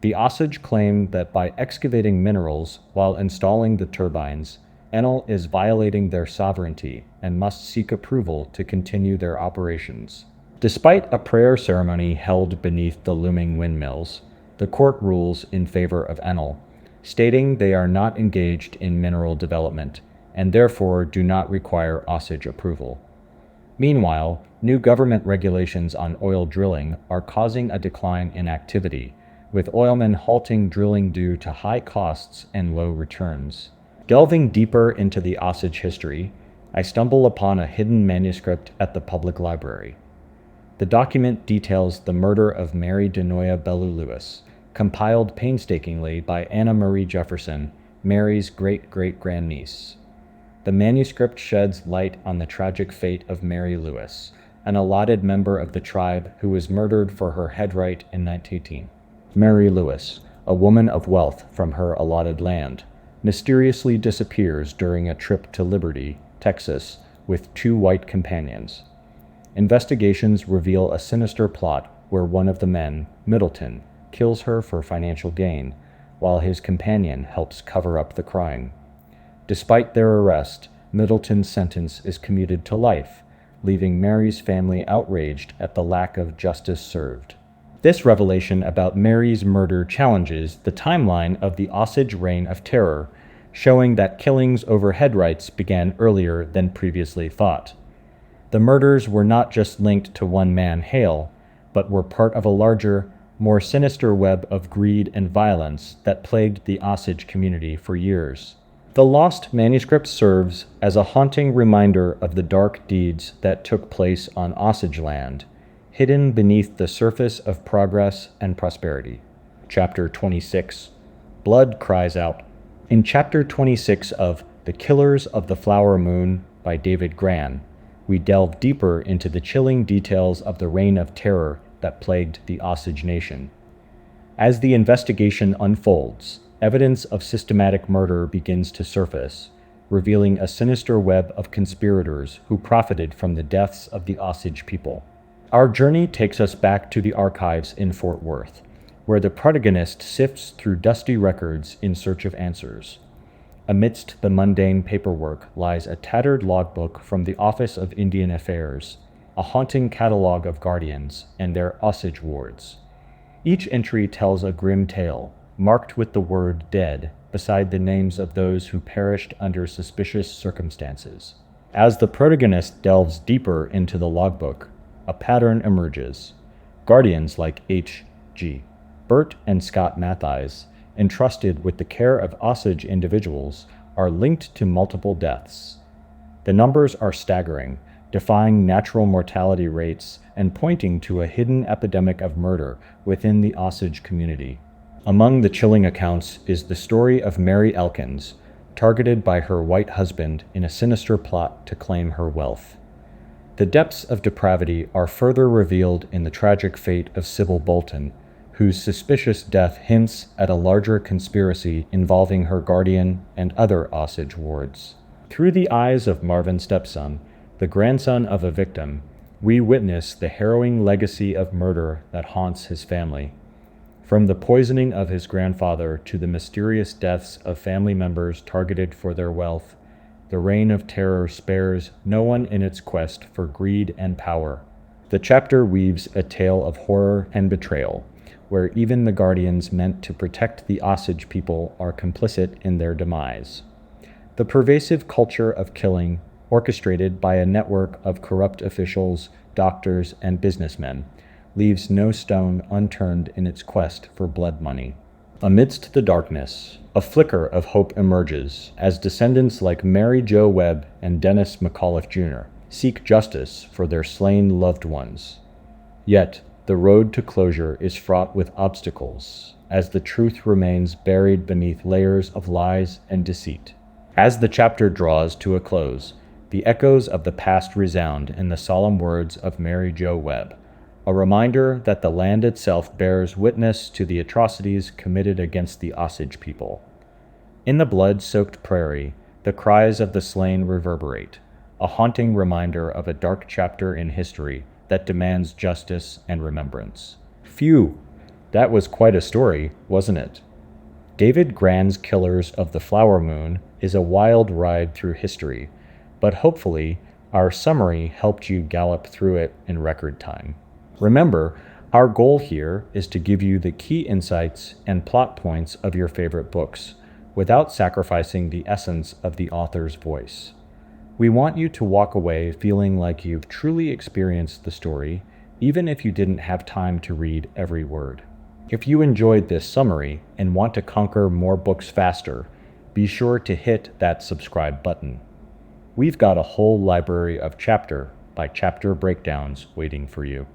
The Osage claim that by excavating minerals while installing the turbines, Enel is violating their sovereignty and must seek approval to continue their operations. Despite a prayer ceremony held beneath the looming windmills, the court rules in favor of Enel, stating they are not engaged in mineral development and therefore do not require Osage approval. Meanwhile, new government regulations on oil drilling are causing a decline in activity, with oilmen halting drilling due to high costs and low returns. Delving deeper into the Osage history, I stumble upon a hidden manuscript at the public library. The document details the murder of Mary Denoya Bellew Lewis, compiled painstakingly by Anna Marie Jefferson, Mary's great-great-grandniece. The manuscript sheds light on the tragic fate of Mary Lewis, an allotted member of the tribe who was murdered for her headright in 1918. Mary Lewis, a woman of wealth from her allotted land, mysteriously disappears during a trip to Liberty, Texas, with 2 white companions. Investigations reveal a sinister plot where one of the men, Middleton, kills her for financial gain, while his companion helps cover up the crime. Despite their arrest, Middleton's sentence is commuted to life, leaving Mary's family outraged at the lack of justice served. This revelation about Mary's murder challenges the timeline of the Osage Reign of Terror, showing that killings over headrights began earlier than previously thought. The murders were not just linked to one man, Hale, but were part of a larger, more sinister web of greed and violence that plagued the Osage community for years. The lost manuscript serves as a haunting reminder of the dark deeds that took place on Osage land, hidden beneath the surface of progress and prosperity. Chapter 26. Blood Cries Out. In Chapter 26 of The Killers of the Flower Moon by David Grann, we delve deeper into the chilling details of the reign of terror that plagued the Osage Nation. As the investigation unfolds, evidence of systematic murder begins to surface, revealing a sinister web of conspirators who profited from the deaths of the Osage people. Our journey takes us back to the archives in Fort Worth, where the protagonist sifts through dusty records in search of answers. Amidst the mundane paperwork lies a tattered logbook from the Office of Indian Affairs, a haunting catalog of guardians and their Osage wards. Each entry tells a grim tale, marked with the word dead beside the names of those who perished under suspicious circumstances. As the protagonist delves deeper into the logbook, a pattern emerges. Guardians like H.G. Burt and Scott Mathies, entrusted with the care of Osage individuals, are linked to multiple deaths. The numbers are staggering, defying natural mortality rates and pointing to a hidden epidemic of murder within the Osage community. Among the chilling accounts is the story of Mary Elkins, targeted by her white husband in a sinister plot to claim her wealth. The depths of depravity are further revealed in the tragic fate of Sybil Bolton, whose suspicious death hints at a larger conspiracy involving her guardian and other Osage wards. Through the eyes of Marvin's stepson, the grandson of a victim, we witness the harrowing legacy of murder that haunts his family. From the poisoning of his grandfather to the mysterious deaths of family members targeted for their wealth, the reign of terror spares no one in its quest for greed and power. The chapter weaves a tale of horror and betrayal, where even the guardians meant to protect the Osage people are complicit in their demise. The pervasive culture of killing, orchestrated by a network of corrupt officials, doctors, and businessmen, leaves no stone unturned in its quest for blood money. Amidst the darkness, a flicker of hope emerges as descendants like Mary Jo Webb and Dennis McAuliffe Jr. seek justice for their slain loved ones. Yet, the road to closure is fraught with obstacles, as the truth remains buried beneath layers of lies and deceit. As the chapter draws to a close, the echoes of the past resound in the solemn words of Mary Jo Webb, a reminder that the land itself bears witness to the atrocities committed against the Osage people. In the blood-soaked prairie, the cries of the slain reverberate, a haunting reminder of a dark chapter in history that demands justice and remembrance. Phew, that was quite a story, wasn't it? David Grann's Killers of the Flower Moon is a wild ride through history, but hopefully our summary helped you gallop through it in record time. Remember, our goal here is to give you the key insights and plot points of your favorite books, without sacrificing the essence of the author's voice. We want you to walk away feeling like you've truly experienced the story, even if you didn't have time to read every word. If you enjoyed this summary and want to conquer more books faster, be sure to hit that subscribe button. We've got a whole library of chapter-by-chapter breakdowns waiting for you.